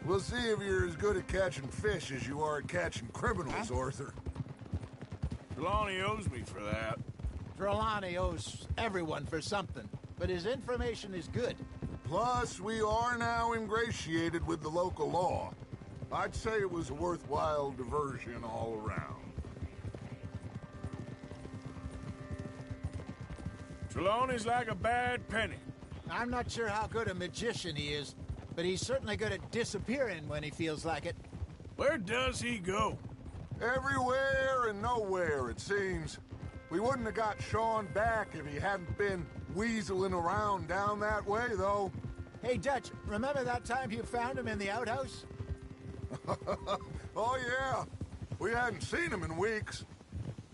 We'll see if you're as good at catching fish as you are at catching criminals, Arthur. Trelawney owes me for that. Trelawney owes everyone for something, but his information is good. Plus, we are now ingratiated with the local law. I'd say it was a worthwhile diversion all around. Trelawney's like a bad penny. I'm not sure how good a magician he is, but he's certainly good at disappearing when he feels like it. Where does he go? Everywhere and nowhere, it seems. We wouldn't have got Sean back if he hadn't been weaseling around down that way, though. Hey, Dutch, remember that time you found him in the outhouse? Oh, yeah. We hadn't seen him in weeks.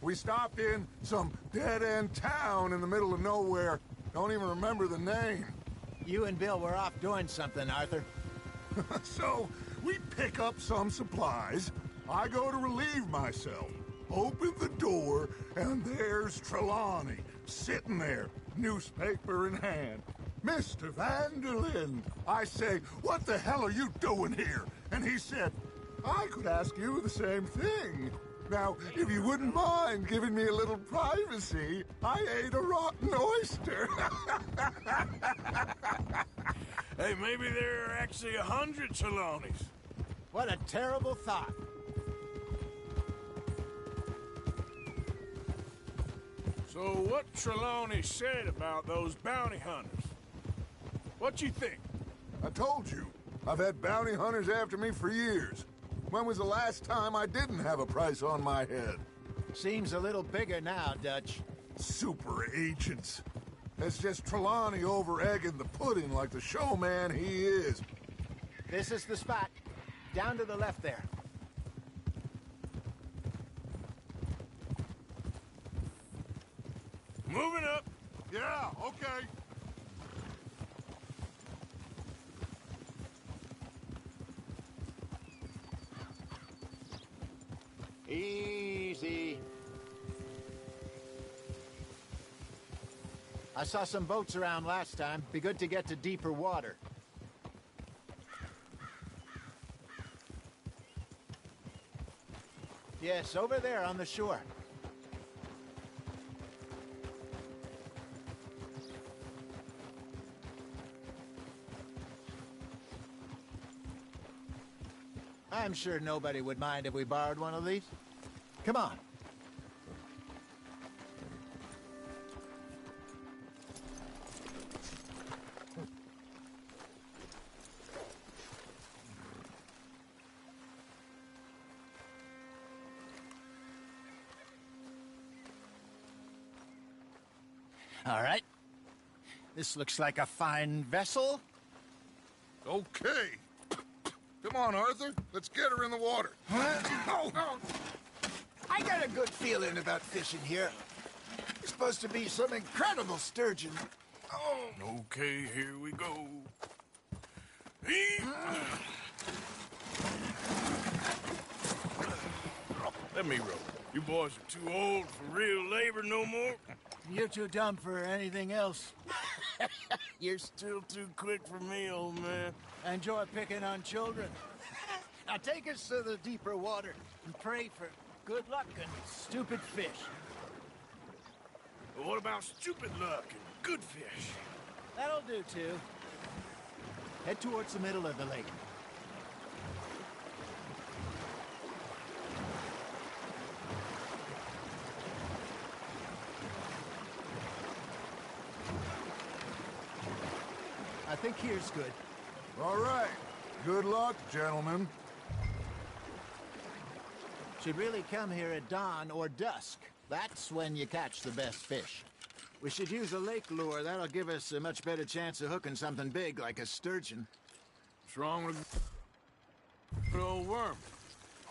We stopped in some dead-end town in the middle of nowhere. Don't even remember the name. You and Bill were off doing something, Arthur. So, we pick up some supplies. I go to relieve myself. Open the door, and there's Trelawney, sitting there, newspaper in hand. Mr. Vanderlyn. I say, what the hell are you doing here? And he said, I could ask you the same thing. Now, if you wouldn't mind giving me a little privacy, I ate a rotten oyster. Hey, maybe there are actually 100 Trelawneys. What a terrible thought. So what Trelawney said about those bounty hunters? What you think? I told you. I've had bounty hunters after me for years. When was the last time I didn't have a price on my head? Seems a little bigger now, Dutch. Super agents. It's just Trelawney over-egging the pudding like the showman he is. This is the spot. Down to the left there. Moving up. Yeah, okay. Easy. I saw some boats around last time. Be good to get to deeper water. Yes, over there on the shore. I'm sure nobody would mind if we borrowed one of these. Come on. All right. This looks like a fine vessel. Okay. Come on, Arthur. Let's get her in the water. Oh. I got a good feeling about fishing here. It's supposed to be some incredible sturgeon. Oh. Okay, here we go. Let me row. You boys are too old for real labor no more. You're too dumb for anything else. You're still too quick for me, old man. Enjoy picking on children. Now take us to the deeper water and pray for good luck and stupid fish. But what about stupid luck and good fish? That'll do, too. Head towards the middle of the lake. I think here's good. All right. Good luck, gentlemen. Should really come here at dawn or dusk. That's when you catch the best fish. We should use a lake lure. That'll give us a much better chance of hooking something big like a sturgeon. What's wrong with good old worm?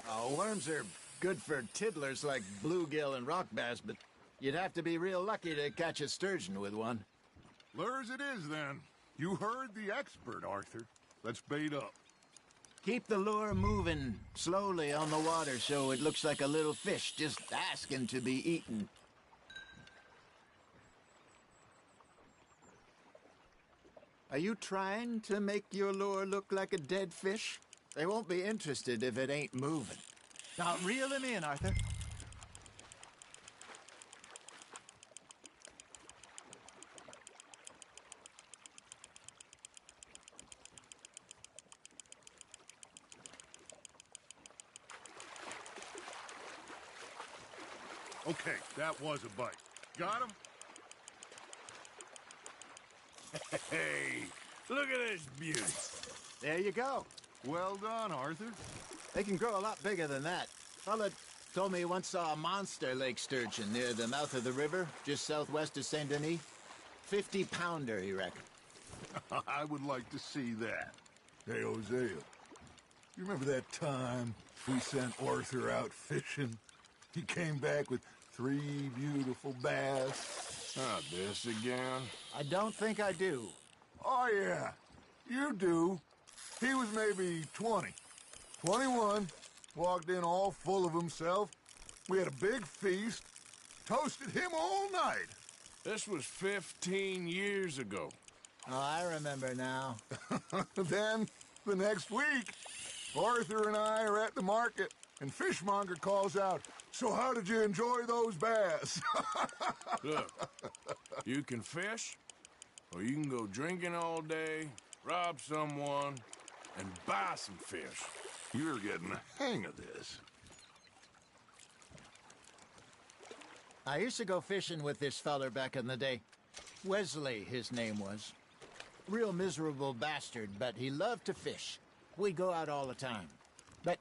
Oh, worms are good for tiddlers like bluegill and rock bass, but you'd have to be real lucky to catch a sturgeon with one. Lures it is, then. You heard the expert, Arthur. Let's bait up. Keep the lure moving slowly on the water so it looks like a little fish just asking to be eaten. Are you trying to make your lure look like a dead fish? They won't be interested if it ain't moving. Now reel him in, Arthur. Okay, that was a bite. Got him? Hey, look at this beauty. There you go. Well done, Arthur. They can grow a lot bigger than that. Fella told me he once saw a monster lake sturgeon near the mouth of the river, just southwest of Saint Denis. 50-pounder, he reckoned. I would like to see that. Hey, Hosea, you remember that time we sent Arthur out fishing? He came back with 3 beautiful bass. Not this again. I don't think I do. Oh, yeah. You do. He was maybe 20. 21. Walked in all full of himself. We had a big feast. Toasted him all night. This was 15 years ago. Oh, I remember now. Then, the next week, Arthur and I are at the market, and Fishmonger calls out, "So how did you enjoy those bass?" Look, you can fish, or you can go drinking all day, rob someone, and buy some fish. You're getting the hang of this. I used to go fishing with this feller back in the day. Wesley, his name was. Real miserable bastard, but he loved to fish. We'd go out all the time. But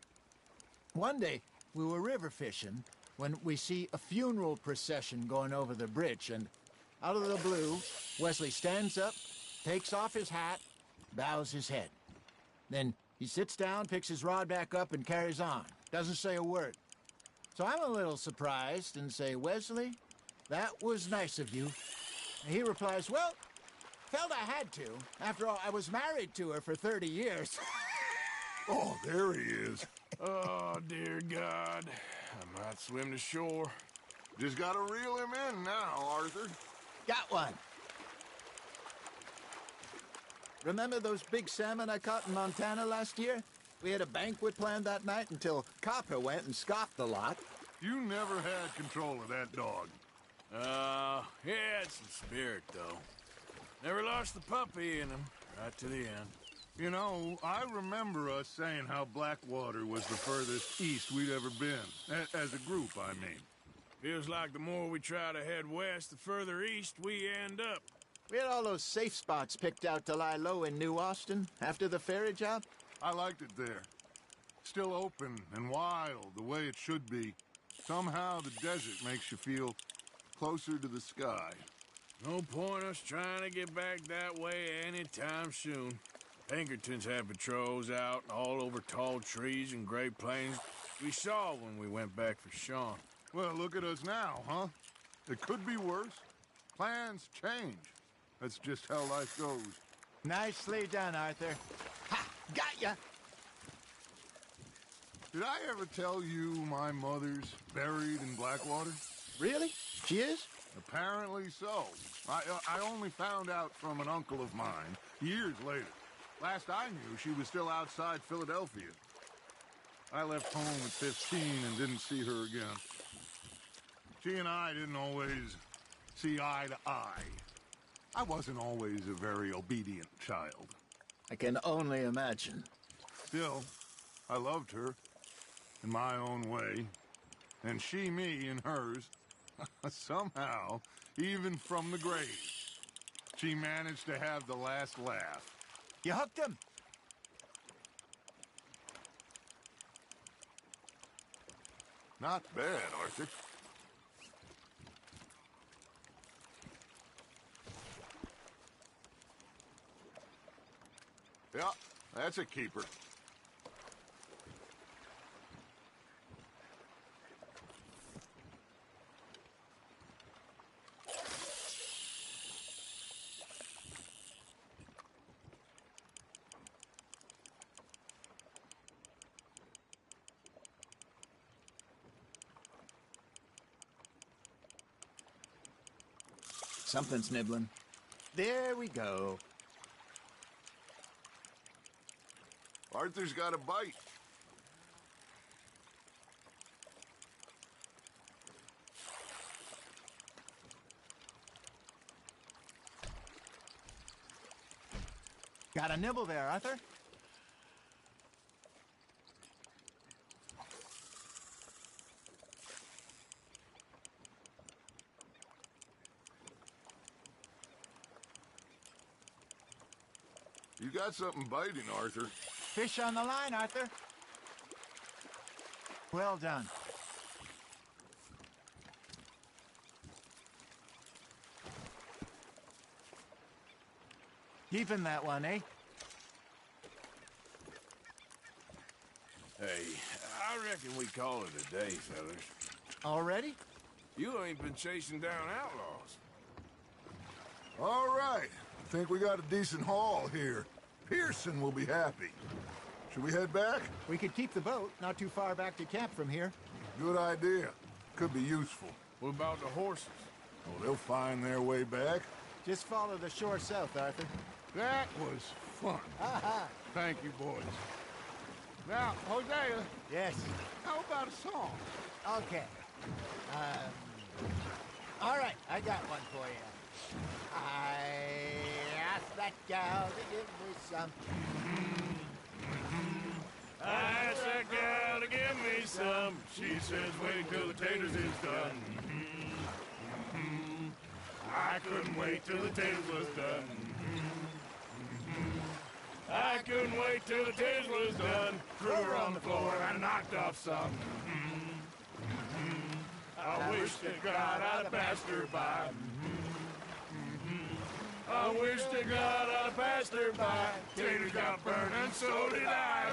one day, we were river fishing when we see a funeral procession going over the bridge, and out of the blue, Wesley stands up, takes off his hat, bows his head. Then he sits down, picks his rod back up, and carries on. Doesn't say a word. So I'm a little surprised and say, "Wesley, that was nice of you." And he replies, "Well, felt I had to. After all, I was married to her for 30 years. Oh, there he is. Oh, dear God. I might swim to shore. Just gotta reel him in now, Arthur. Got one. Remember those big salmon I caught in Montana last year? We had a banquet planned that night until Copper went and scoffed the lot. You never had control of that dog. He had some spirit, though. Never lost the puppy in him, right to the end. You know, I remember us saying how Blackwater was the furthest east we'd ever been. As a group, I mean. Feels like the more we try to head west, the further east we end up. We had all those safe spots picked out to lie low in New Austin after the ferry job. I liked it there. Still open and wild, the way it should be. Somehow the desert makes you feel closer to the sky. No point us trying to get back that way anytime soon. Pinkertons had patrols out all over tall trees and Great Plains. We saw when we went back for Sean. Well, look at us now, huh? It could be worse. Plans change. That's just how life goes. Nicely done, Arthur. Ha! Got ya! Did I ever tell you my mother's buried in Blackwater? Really? She is? Apparently so. I only found out from an uncle of mine years later. Last I knew, she was still outside Philadelphia. I left home at 15 and didn't see her again. She and I didn't always see eye to eye. I wasn't always a very obedient child. I can only imagine. Still, I loved her in my own way, and she me in hers. Somehow, even from the grave, she managed to have the last laugh. You hooked him? Not bad, Arthur. Yeah, that's a keeper. Something's nibbling. There we go. Arthur's got a bite. Got a nibble there, Arthur. You got something biting, Arthur. Fish on the line, Arthur. Well done. Keeping that one, eh? Hey, I reckon we call it a day, fellas. Already? You ain't been chasing down outlaws. All right. I think we got a decent haul here. Pearson will be happy. Should we head back? We could keep the boat, not too far back to camp from here. Good idea. Could be useful. What about the horses? Oh, they'll find their way back. Just follow the shore south, Arthur. That was fun. Thank you, boys. Now, Hosea. Yes? How about a song? Okay. All right, I got one for you. I asked that gal to give me some. I asked that gal to give me some. She says, wait till the taters is done. I couldn't wait till the taters was done. I couldn't wait till the taters was done. Threw her on the floor and knocked off some. I wish to God I'd have passed her by. I wish to God I'd have passed her by. Taters got burned and so did I.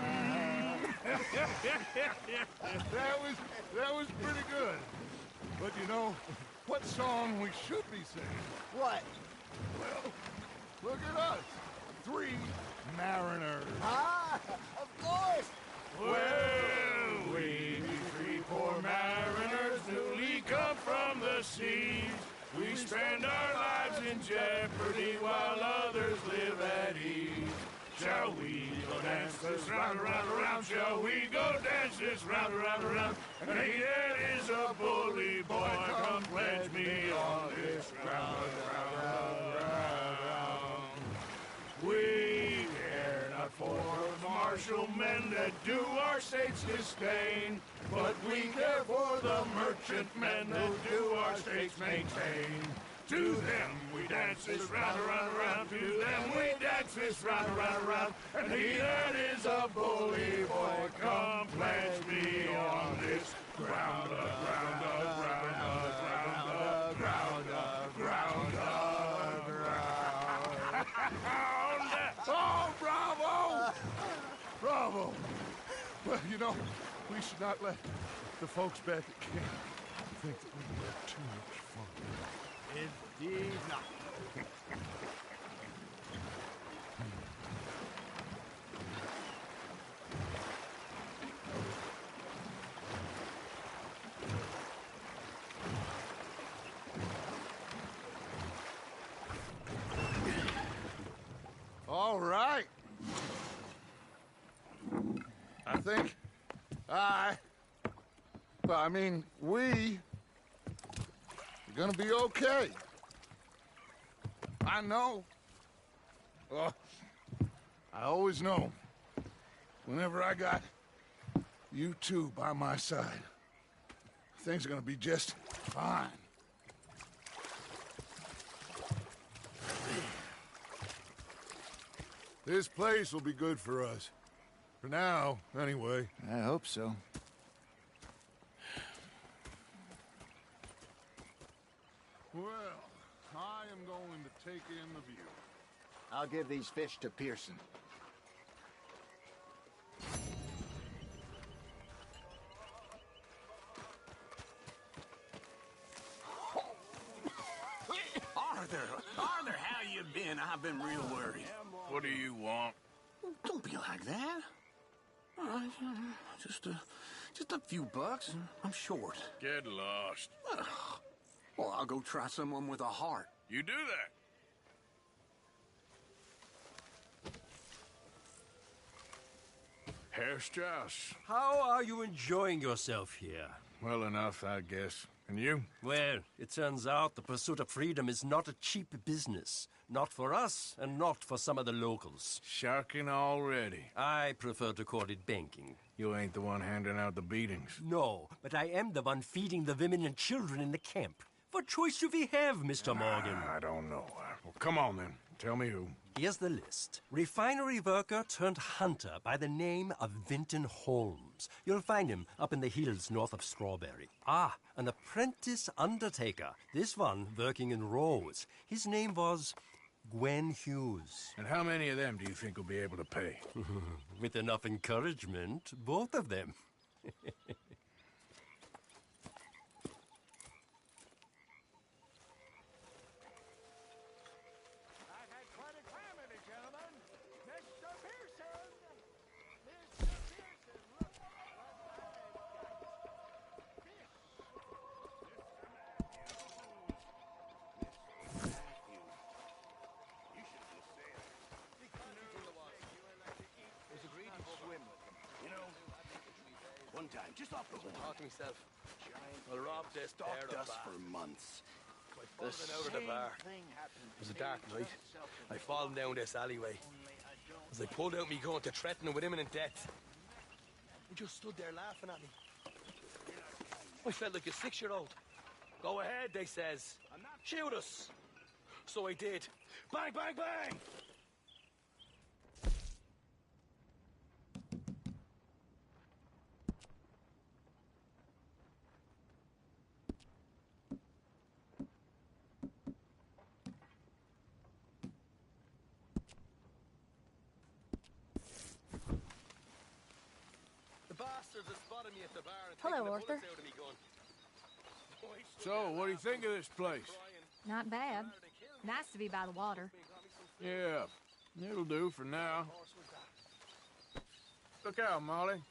That was pretty good. But you know, what song we should be singing? What? Well, look at us. 3 mariners. Ah, of course. Well, we be 3 poor mariners newly come from the seas. We spend our lives in jeopardy while others live at ease. Shall we go dance this round, around, around? Shall we go dance this round, around, around? And he that is a bully boy, come pledge me on this round, round, round. We care not for the martial men that do our state's disdain, but we care for the merchant men that do our state's maintain. To them we dance this round, around, around. To them we dance this round, around, around. And he that is a bully boy, come pledge me on this ground, ground, ground, ground, ground, ground, ground. Bravo. Well, you know, we should not let the folks back at camp think that we had too much fun. Indeed not. All right. I think we are gonna be okay. I know. Well, I always know. Whenever I got you two by my side, things are gonna be just fine. This place will be good for us. For now, anyway. I hope so. Well, I am going to take in the view. I'll give these fish to Pearson. Arthur, how you been? I've been real worried. What do you want? Don't be like that. All right, just a few bucks, and I'm short. Get lost. Well, I'll go try someone with a heart. You do that. Herr Strauss. How are you enjoying yourself here? Well enough, I guess. And you? Well, it turns out the pursuit of freedom is not a cheap business. Not for us, and not for some of the locals. Sharking already. I prefer to call it banking. You ain't the one handing out the beatings. No, but I am the one feeding the women and children in the camp. What choice do we have, Mr. Morgan? I don't know. Well, come on then. Tell me who. Here's the list. Refinery worker turned hunter by the name of Vinton Holmes. You'll find him up in the hills north of Strawberry. Ah, an apprentice undertaker. This one working in Rose. His name was Gwen Hughes. And how many of them do you think will be able to pay? With enough encouragement, both of them. One time, just off the wall. Talk to myself. Well, Rob this Stalked us for months. The out of the bar. It was a dark night. I fallen down this alleyway. As I pulled out me gun to threaten him with imminent death. He just stood there laughing at me. I felt like a 6-year-old. Go ahead, they says. Shoot us. So I did. Bang, bang, bang! Hello, Arthur. So, what do you think of this place? Not bad. Nice to be by the water. Yeah, it'll do for now. Look out, Molly.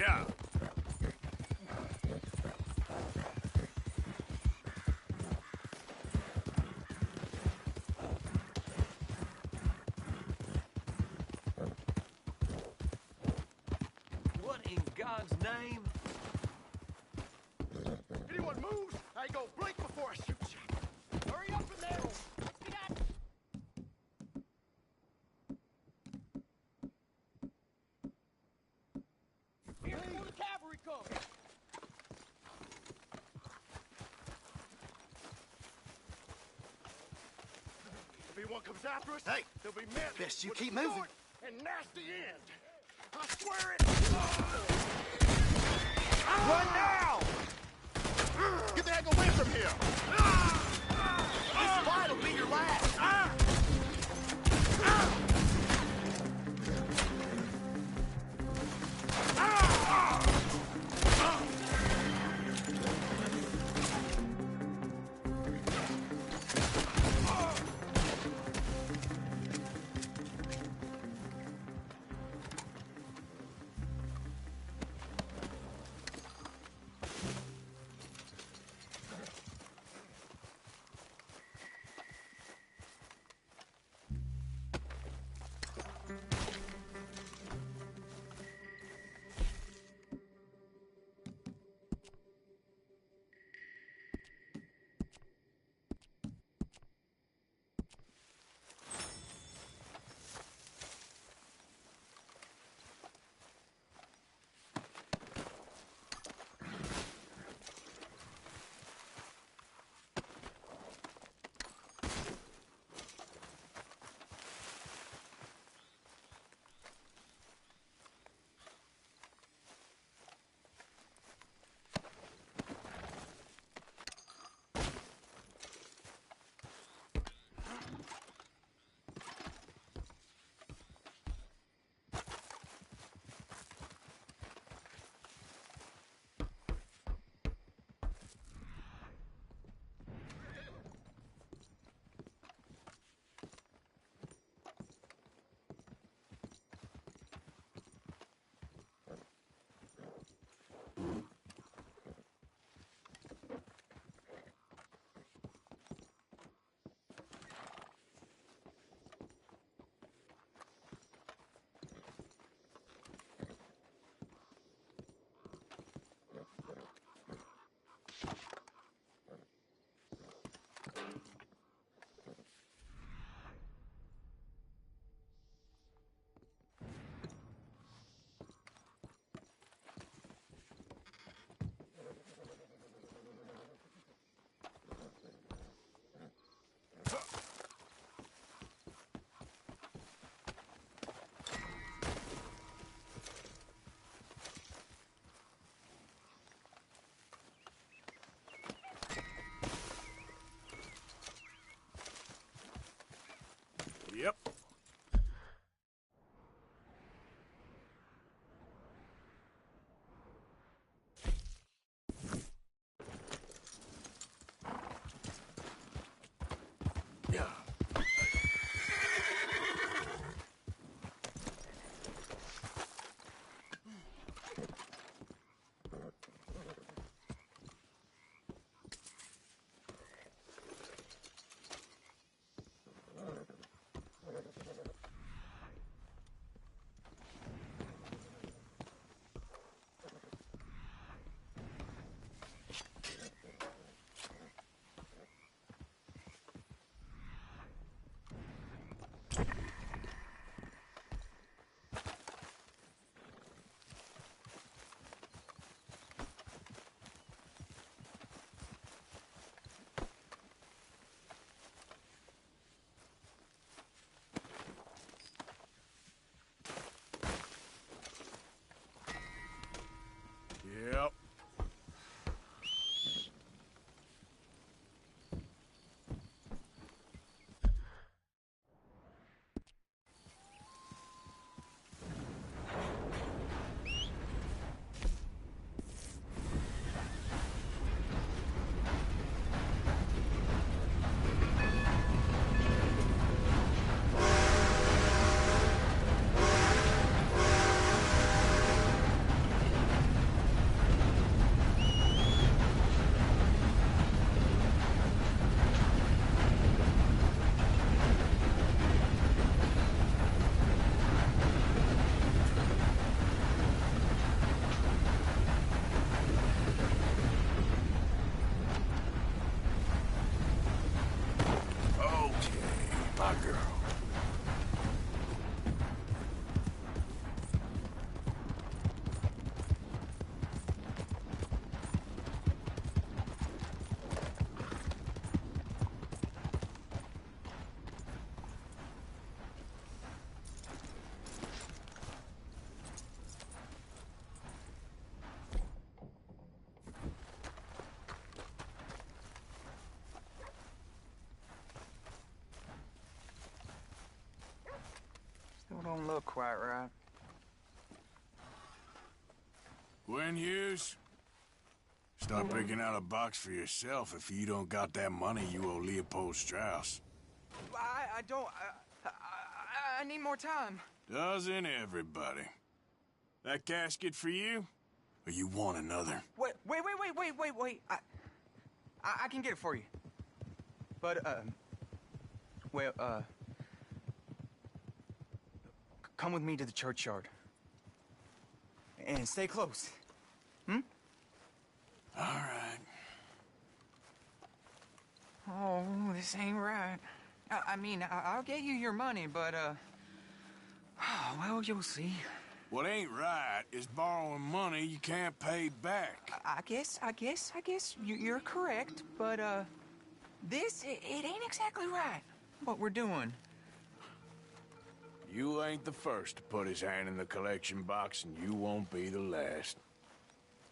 Yeah. What in God's name? Anyone moves, I go blink before I shoot you. Hurry up in there! Here, before the cavalry comes! If anyone comes after us, hey, they'll be met Best you with keep a moving. short and nasty end. I swear it. Run now! Get the heck away from here! This fight will be your last! Yep. Yeah. in, Hughes? Start picking out a box for yourself if you don't got that money you owe Leopold Strauss. I don't... I need more time. Doesn't everybody? That casket for you? Or you want another? Wait. I can get it for you. But, come with me to the churchyard. And stay close. Hmm? All right. Oh, this ain't right. I mean, I'll get you your money, but, well, you'll see. What ain't right is borrowing money you can't pay back. I guess you're correct, but, it ain't exactly right, what we're doing. You ain't the first to put his hand in the collection box, and you won't be the last.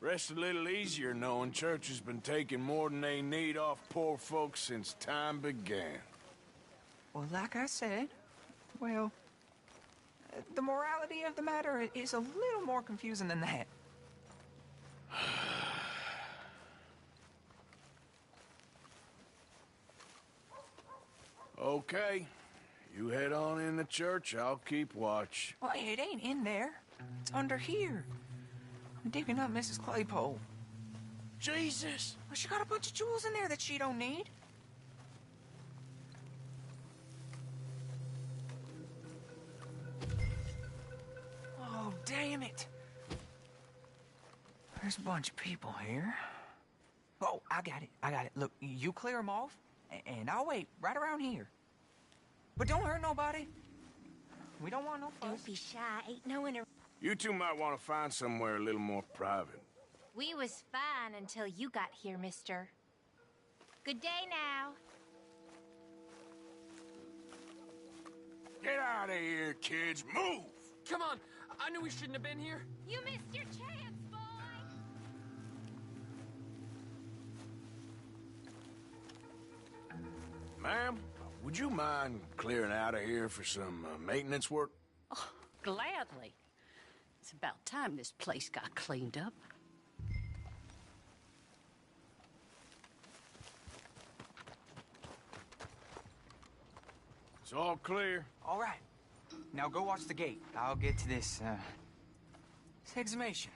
Rest a little easier knowing church has been taking more than they need off poor folks since time began. Well, like I said, well, the morality of the matter is a little more confusing than that. Okay. You head on in the church, I'll keep watch. Well, it ain't in there. It's under here. I'm digging up Mrs. Claypole. Jesus! Well, she got a bunch of jewels in there that she don't need. Oh, damn it. There's a bunch of people here. Oh, I got it. Look, you clear them off, and I'll wait right around here. But don't hurt nobody. We don't want no fuss. Don't be shy. Ain't no inter... You two might want to find somewhere a little more private. We was fine until you got here, mister. Good day now. Get out of here, kids. Move! Come on. I knew we shouldn't have been here. You missed your chance, boy. Ma'am, would you mind clearing out of here for some maintenance work? Oh, gladly. It's about time this place got cleaned up. It's all clear. All right. Now go watch the gate. I'll get to this exhumation.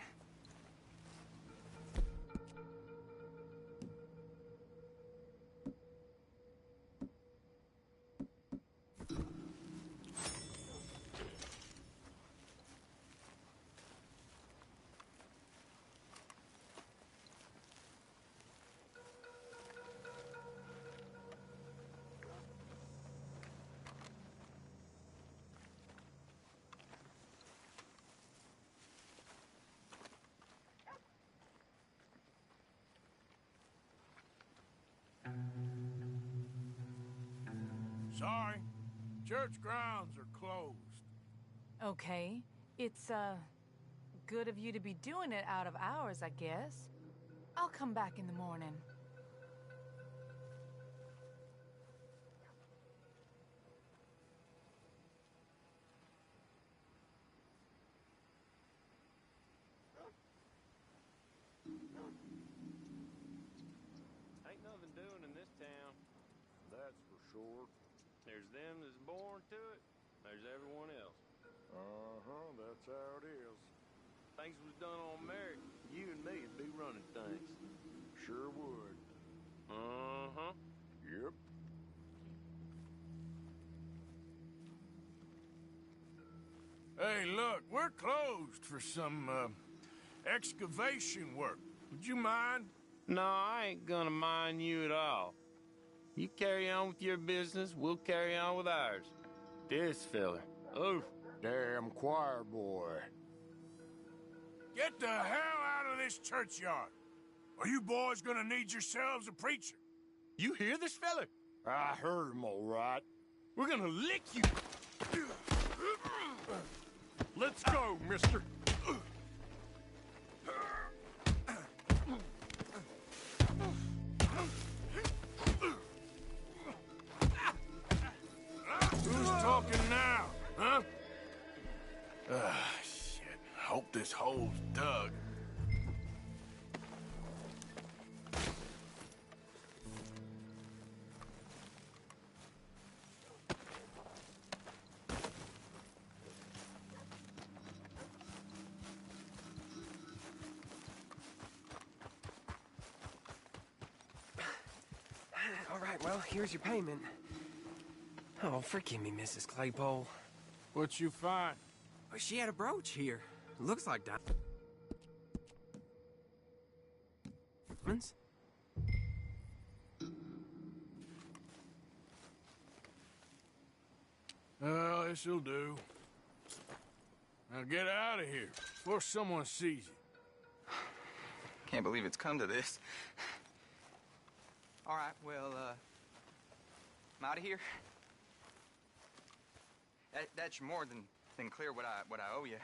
Sorry. Church grounds are closed. Okay. It's, good of you to be doing it out of hours, I guess. I'll come back in the morning. Ain't nothing doing in this town. That's for sure. There's them that's born to it. There's everyone else. Uh-huh, that's how it is. Things was done on merit, you and me would be running things. Sure would. Uh-huh. Yep. Hey, look, we're closed for some, excavation work. Would you mind? No, I ain't gonna mind you at all. You carry on with your business, we'll carry on with ours. This fella. Oh, damn choir boy. Get the hell out of this churchyard. Are you boys gonna need yourselves a preacher? You hear this fella? I heard him all right. We're gonna lick you. Let's go, mister. Who's talking now, huh? Shit. Hope this hole's dug. All right, well, here's your payment. Oh, forgive me, Mrs. Claypole. What you find? Well, she had a brooch here. Looks like diamonds. Well, this'll do. Now get out of here before someone sees you. Can't believe it's come to this. All right, well, I'm out of here. That's more than clear what I owe you.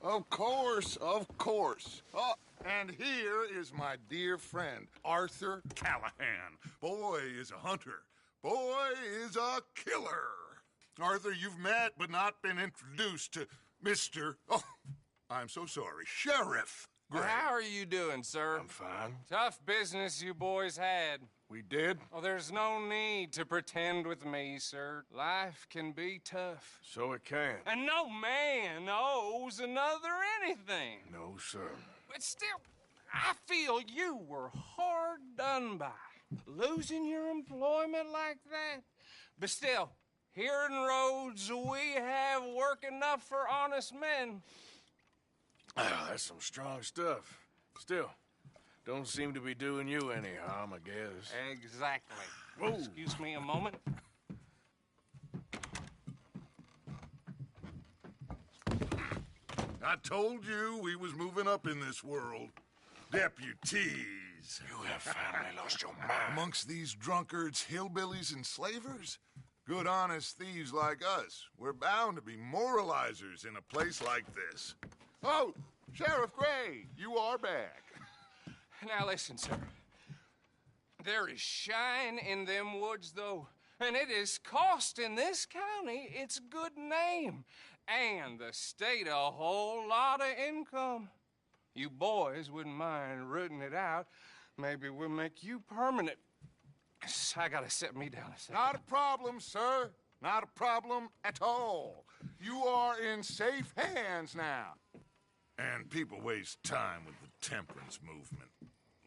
Of course, of course. Oh, and here is my dear friend, Arthur Callahan. Boy is a hunter. Boy is a killer. Arthur, you've met but not been introduced to Mr. Oh, I'm so sorry, Sheriff Gray. How are you doing, sir? I'm fine. Tough business you boys had. We did? Oh, there's no need to pretend with me, sir. Life can be tough. So it can. And no man owes another anything. No, sir. But still, I feel you were hard done by. Losing your employment like that. But still, here in Rhodes, we have work enough for honest men. Ah, that's some strong stuff. Still, don't seem to be doing you any harm, I guess. Exactly. Whoa. Excuse me a moment. I told you we was moving up in this world. Deputies. You have finally lost your mind. Amongst these drunkards, hillbillies, and slavers? Good, honest thieves like us. We're bound to be moralizers in a place like this. Oh, Sheriff Gray, you are back. Now listen, sir. There is shine in them woods, though, and it is costing this county its good name and the state a whole lot of income. You boys wouldn't mind rooting it out. Maybe we'll make you permanent. I gotta sit me down a second. Not a problem, sir. Not a problem at all. You are in safe hands now. And people waste time with the temperance movement.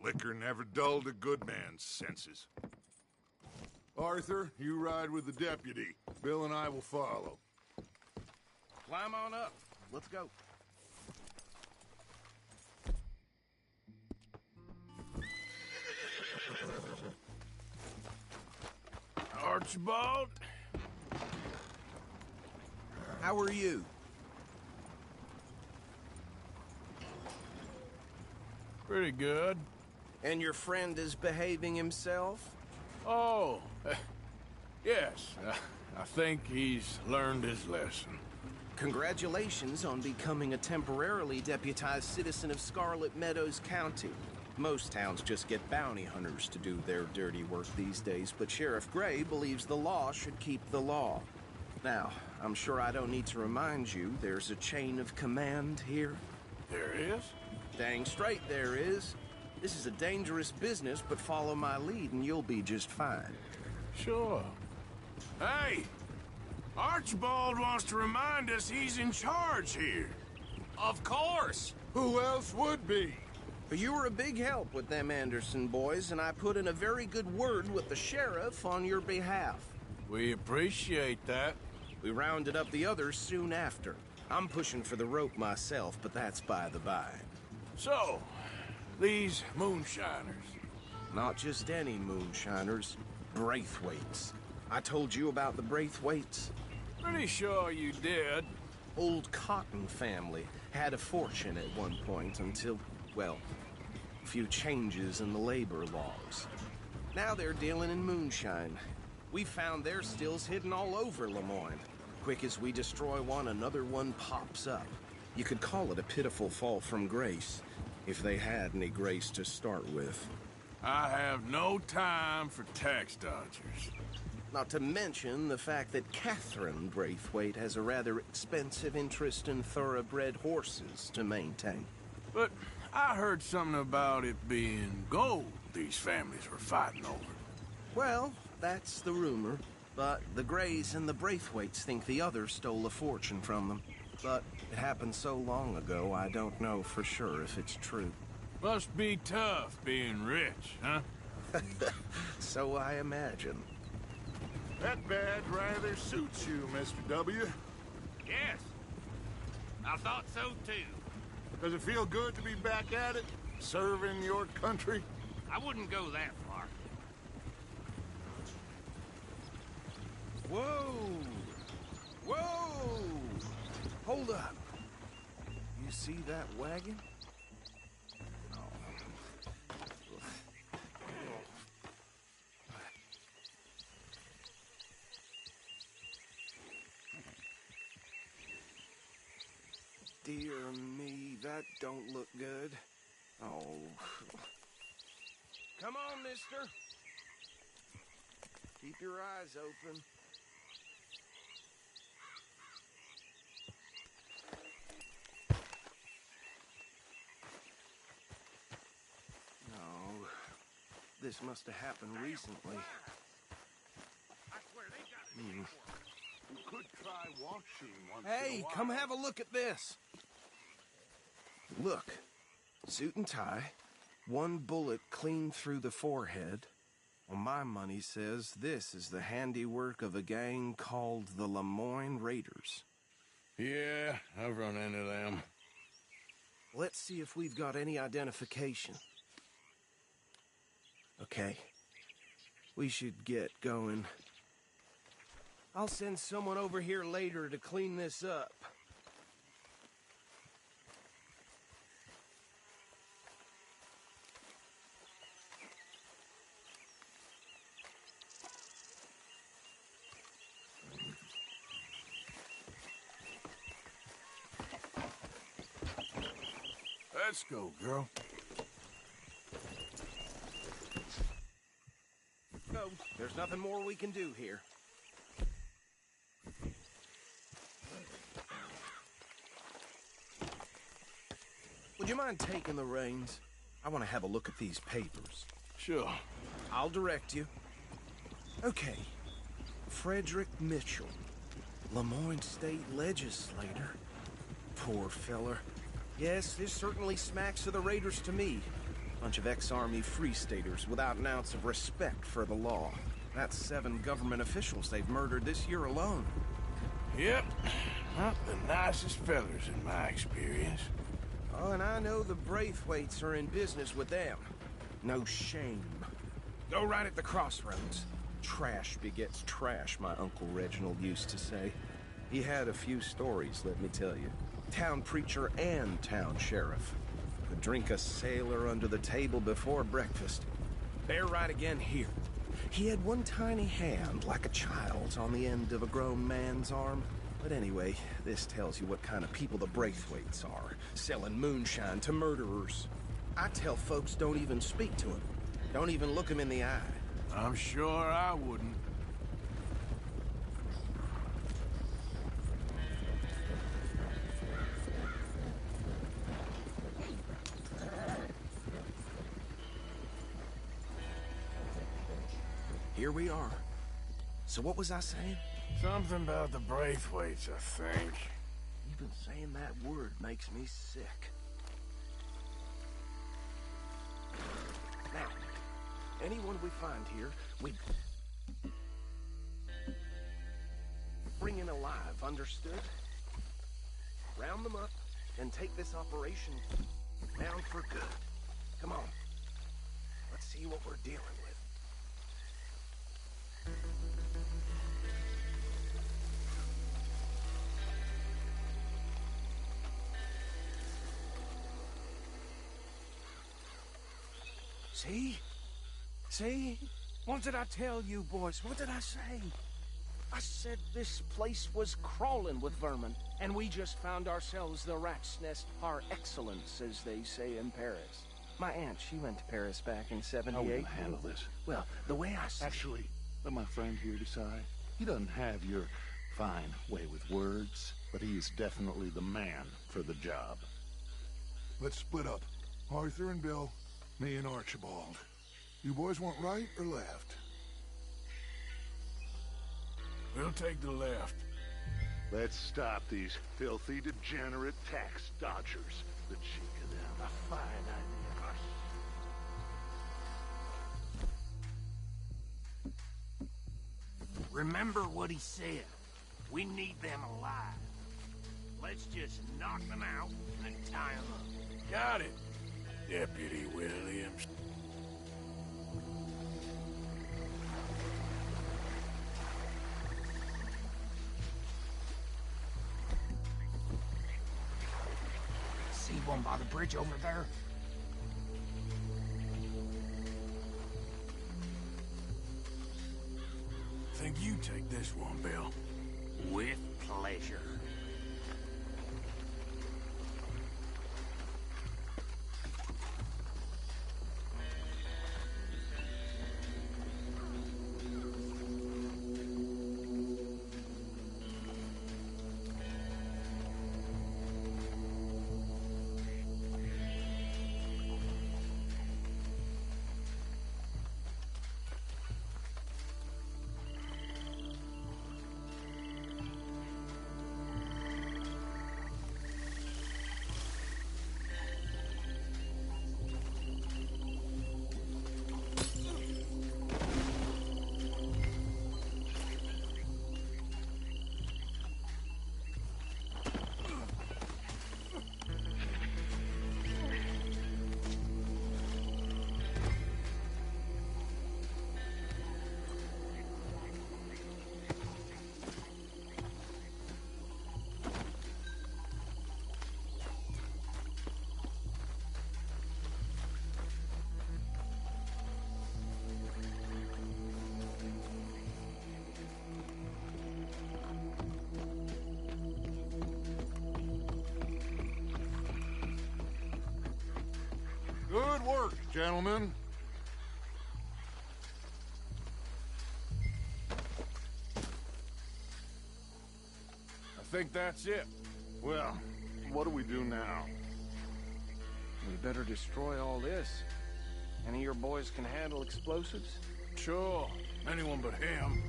Liquor never dulled a good man's senses. Arthur, you ride with the deputy. Bill and I will follow. Climb on up. Let's go. Archibald? How are you? Pretty good. And your friend is behaving himself? Oh, yes. I think he's learned his lesson. Congratulations on becoming a temporarily deputized citizen of Scarlet Meadows County. Most towns just get bounty hunters to do their dirty work these days, but Sheriff Gray believes the law should keep the law. Now, I'm sure I don't need to remind you there's a chain of command here. There is? Dang straight there is. This is a dangerous business, but follow my lead and you'll be just fine. Sure. Hey! Archibald wants to remind us he's in charge here. Of course! Who else would be? You were a big help with them Anderson boys, and I put in a very good word with the sheriff on your behalf. We appreciate that. We rounded up the others soon after. I'm pushing for the rope myself, but that's by the by. So, these moonshiners. Not just any moonshiners, Braithwaites. I told you about the Braithwaites? Pretty sure you did. Old Cotton family had a fortune at one point until, well, a few changes in the labor laws. Now they're dealing in moonshine. We found their stills hidden all over Lemoyne. Quick as we destroy one, another one pops up. You could call it a pitiful fall from grace, if they had any grace to start with. I have no time for tax dodgers. Not to mention the fact that Catherine Braithwaite has a rather expensive interest in thoroughbred horses to maintain. But I heard something about it being gold these families were fighting over. Well, that's the rumor. But the Grays and the Braithwaites think the others stole a fortune from them. But it happened so long ago, I don't know for sure if it's true. Must be tough being rich, huh? So I imagine. That badge rather suits you, Mr. W. Yes. I thought so, too. Does it feel good to be back at it? Serving your country? I wouldn't go that far. Whoa! Whoa! Hold up. You see that wagon? Dear me, that don't look good. Oh. Come on, mister. Keep your eyes open. No. This must have happened recently. You could try washing once in Hey, a while. come have a look at this. Look, suit and tie, one bullet clean through the forehead. Well, my money says this is the handiwork of a gang called the Lemoyne Raiders. Yeah, I've run into them. Let's see if we've got any identification. Okay, we should get going. I'll send someone over here later to clean this up. Let's go, girl. No, there's nothing more we can do here. Would you mind taking the reins? I want to have a look at these papers. Sure. I'll direct you. Okay. Frederick Mitchell, Lemoyne State Legislator. Poor feller. Yes, this certainly smacks of the Raiders to me. Bunch of ex-Army Free Staters without an ounce of respect for the law. That's 7 government officials they've murdered this year alone. Yep. Not the nicest fellers in my experience. Oh, and I know the Braithwaites are in business with them. No shame. Go right at the crossroads. Trash begets trash, my Uncle Reginald used to say. He had a few stories, let me tell you. Town preacher and town sheriff. Could drink a sailor under the table before breakfast. Bear right again here. He had one tiny hand, like a child's, on the end of a grown man's arm. But anyway, this tells you what kind of people the Braithwaites are, selling moonshine to murderers. I tell folks don't even speak to him. Don't even look him in the eye. I'm sure I wouldn't. Here we are. So what was I saying? Something about the Braithwaites, I think. Even saying that word makes me sick. Now, anyone we find here, we bring in alive, understood? Round them up, and take this operation down for good. Come on. Let's see what we're dealing with. See? See? What did I tell you, boys? What did I say? I said this place was crawling with vermin, and we just found ourselves the rat's nest par excellence, as they say in Paris. My aunt, she went to Paris back in '78. How will handle this? Well, the way I see Actually, let my friend here decide. He doesn't have your fine way with words, but he is definitely the man for the job. Let's split up. Arthur and Bill, me and Archibald. You boys want right or left? We'll take the left. Let's stop these filthy, degenerate tax dodgers. The cheek of them. A fine idea. Remember what he said. We need them alive. Let's just knock them out and tie them up. Got it, Deputy Williams. See one by the bridge over there? Think you take this one, Bill. With pleasure. Good work, gentlemen. I think that's it. Well, what do we do now? We better destroy all this. Any of your boys can handle explosives? Sure. Anyone but him.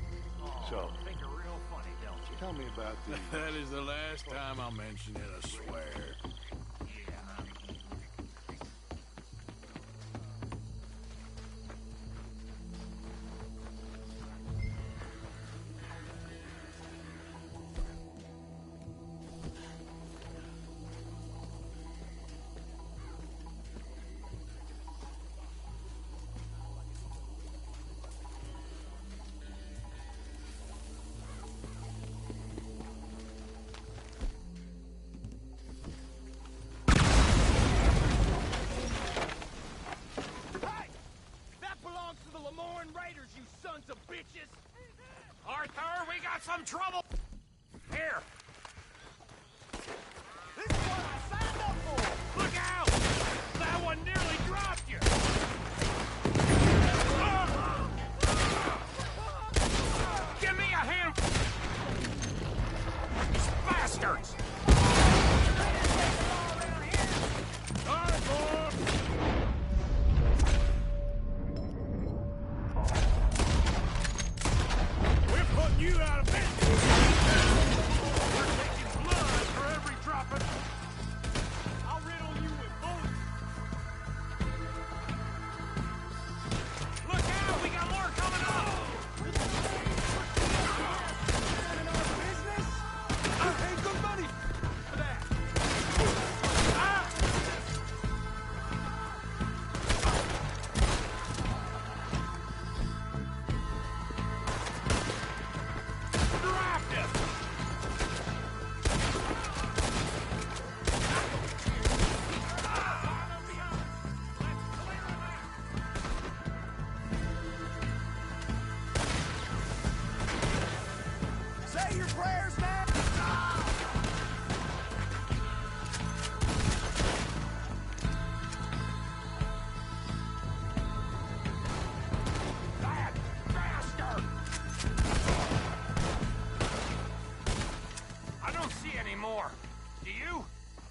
So, Think you're real funny, don't you? tell me about the... That is the last time I'll mention it, I swear.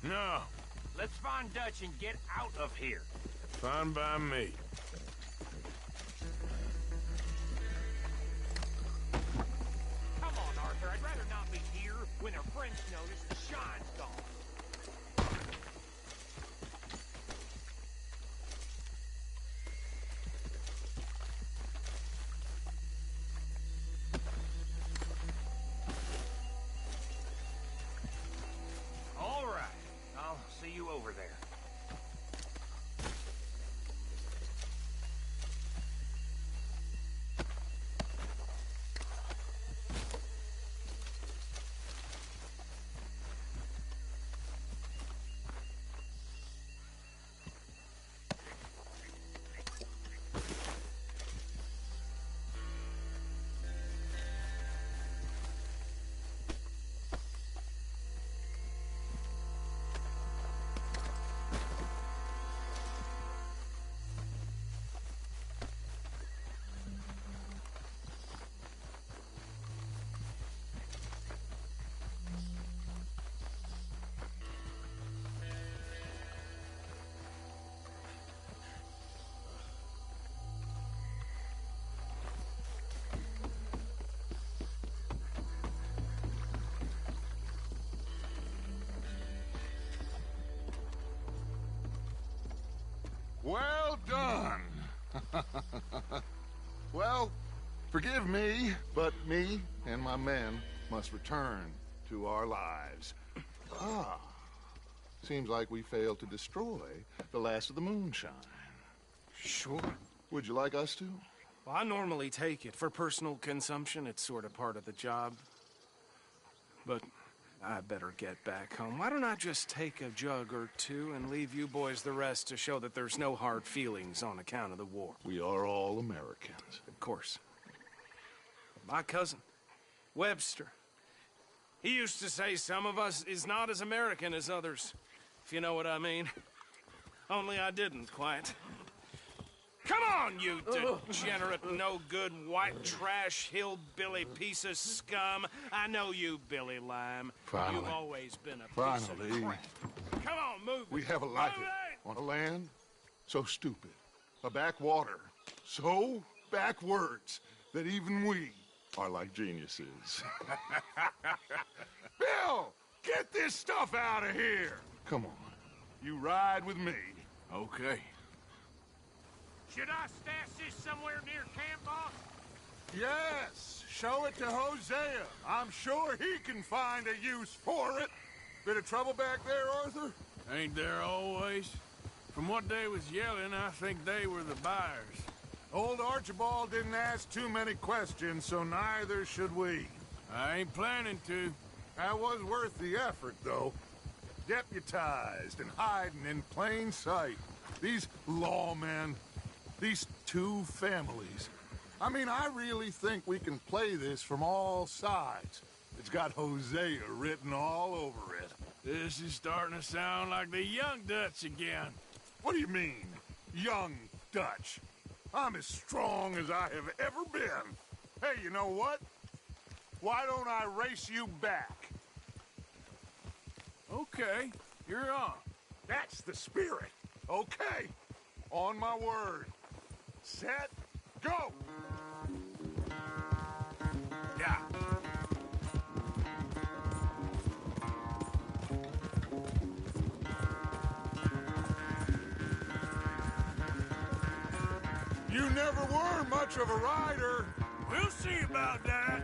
No. Let's find Dutch and get out of here. Fine by me. Come on, Arthur. I'd rather not be here when our friends notice the shine's gone. All right. I'll see you over there. Well done. Well, forgive me, but me and my men must return to our lives. Ah, seems like we failed to destroy the last of the moonshine. Sure. Would you like us to? Well, I normally take it for personal consumption. It's sort of part of the job. But I better get back home. Why don't I just take a jug or two and leave you boys the rest to show that there's no hard feelings on account of the war? We are all Americans. Of course. My cousin, Webster, he used to say some of us is not as American as others, if you know what I mean. Only I didn't quite. Come on, you degenerate, no-good, white trash, hillbilly piece of scum. I know you, Billy Lime. Finally. You've always been a piece Finally. of crap. Come on, move it. We have a life on a land so stupid, a backwater so backwards that even we are like geniuses. Bill, get this stuff out of here. Come on, you ride with me. Okay. Should I stash this somewhere near camp, boss? Yes, show it to Hosea. I'm sure he can find a use for it. Bit of trouble back there, Arthur? Ain't there always? From what they was yelling, I think they were the buyers. Old Archibald didn't ask too many questions, so neither should we. I ain't planning to. That was worth the effort, though. Deputized and hiding in plain sight. These lawmen, these two families. I mean, I really think we can play this from all sides. It's got Hosea written all over it. This is starting to sound like the young Dutch again. What do you mean, young Dutch? I'm as strong as I have ever been. Hey, you know what? Why don't I race you back? Okay, you're on. That's the spirit. Okay, on my word. Set, go! Yeah. You never were much of a rider. We'll see about that.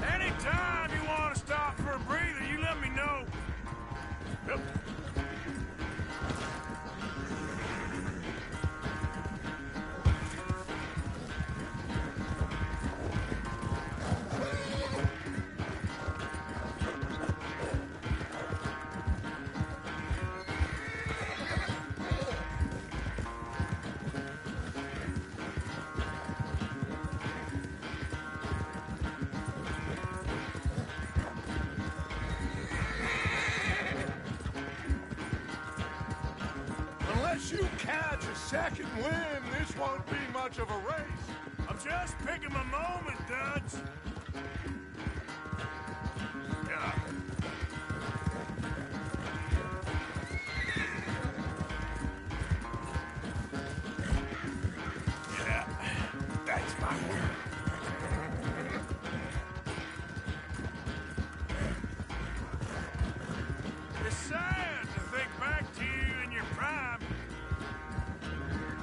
Anytime you want to stop for a breather, you let me know. Yep. second win, this won't be much of a race. I'm just picking my moment, Dutch. Yeah. Yeah, that's fine. It's sad to think back to you in your prime.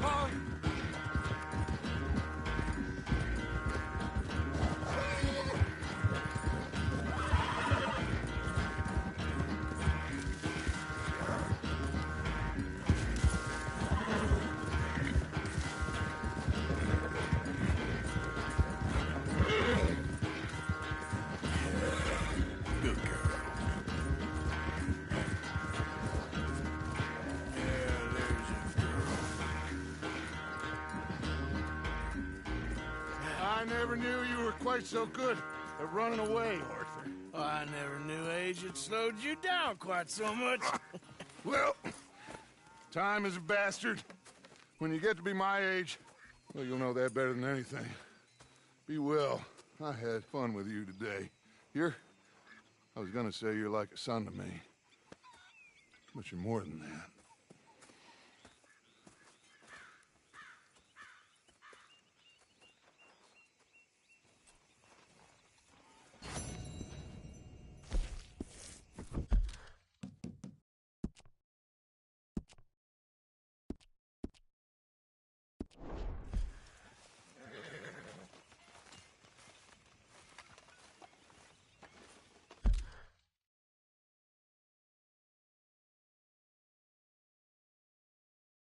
Huh? I never knew you were quite so good at running away, Arthur. I never knew age had slowed you down quite so much. Well, time is a bastard. When you get to be my age, well, you'll know that better than anything. Be well. I had fun with you today. I was gonna say you're like a son to me. But you're more than that.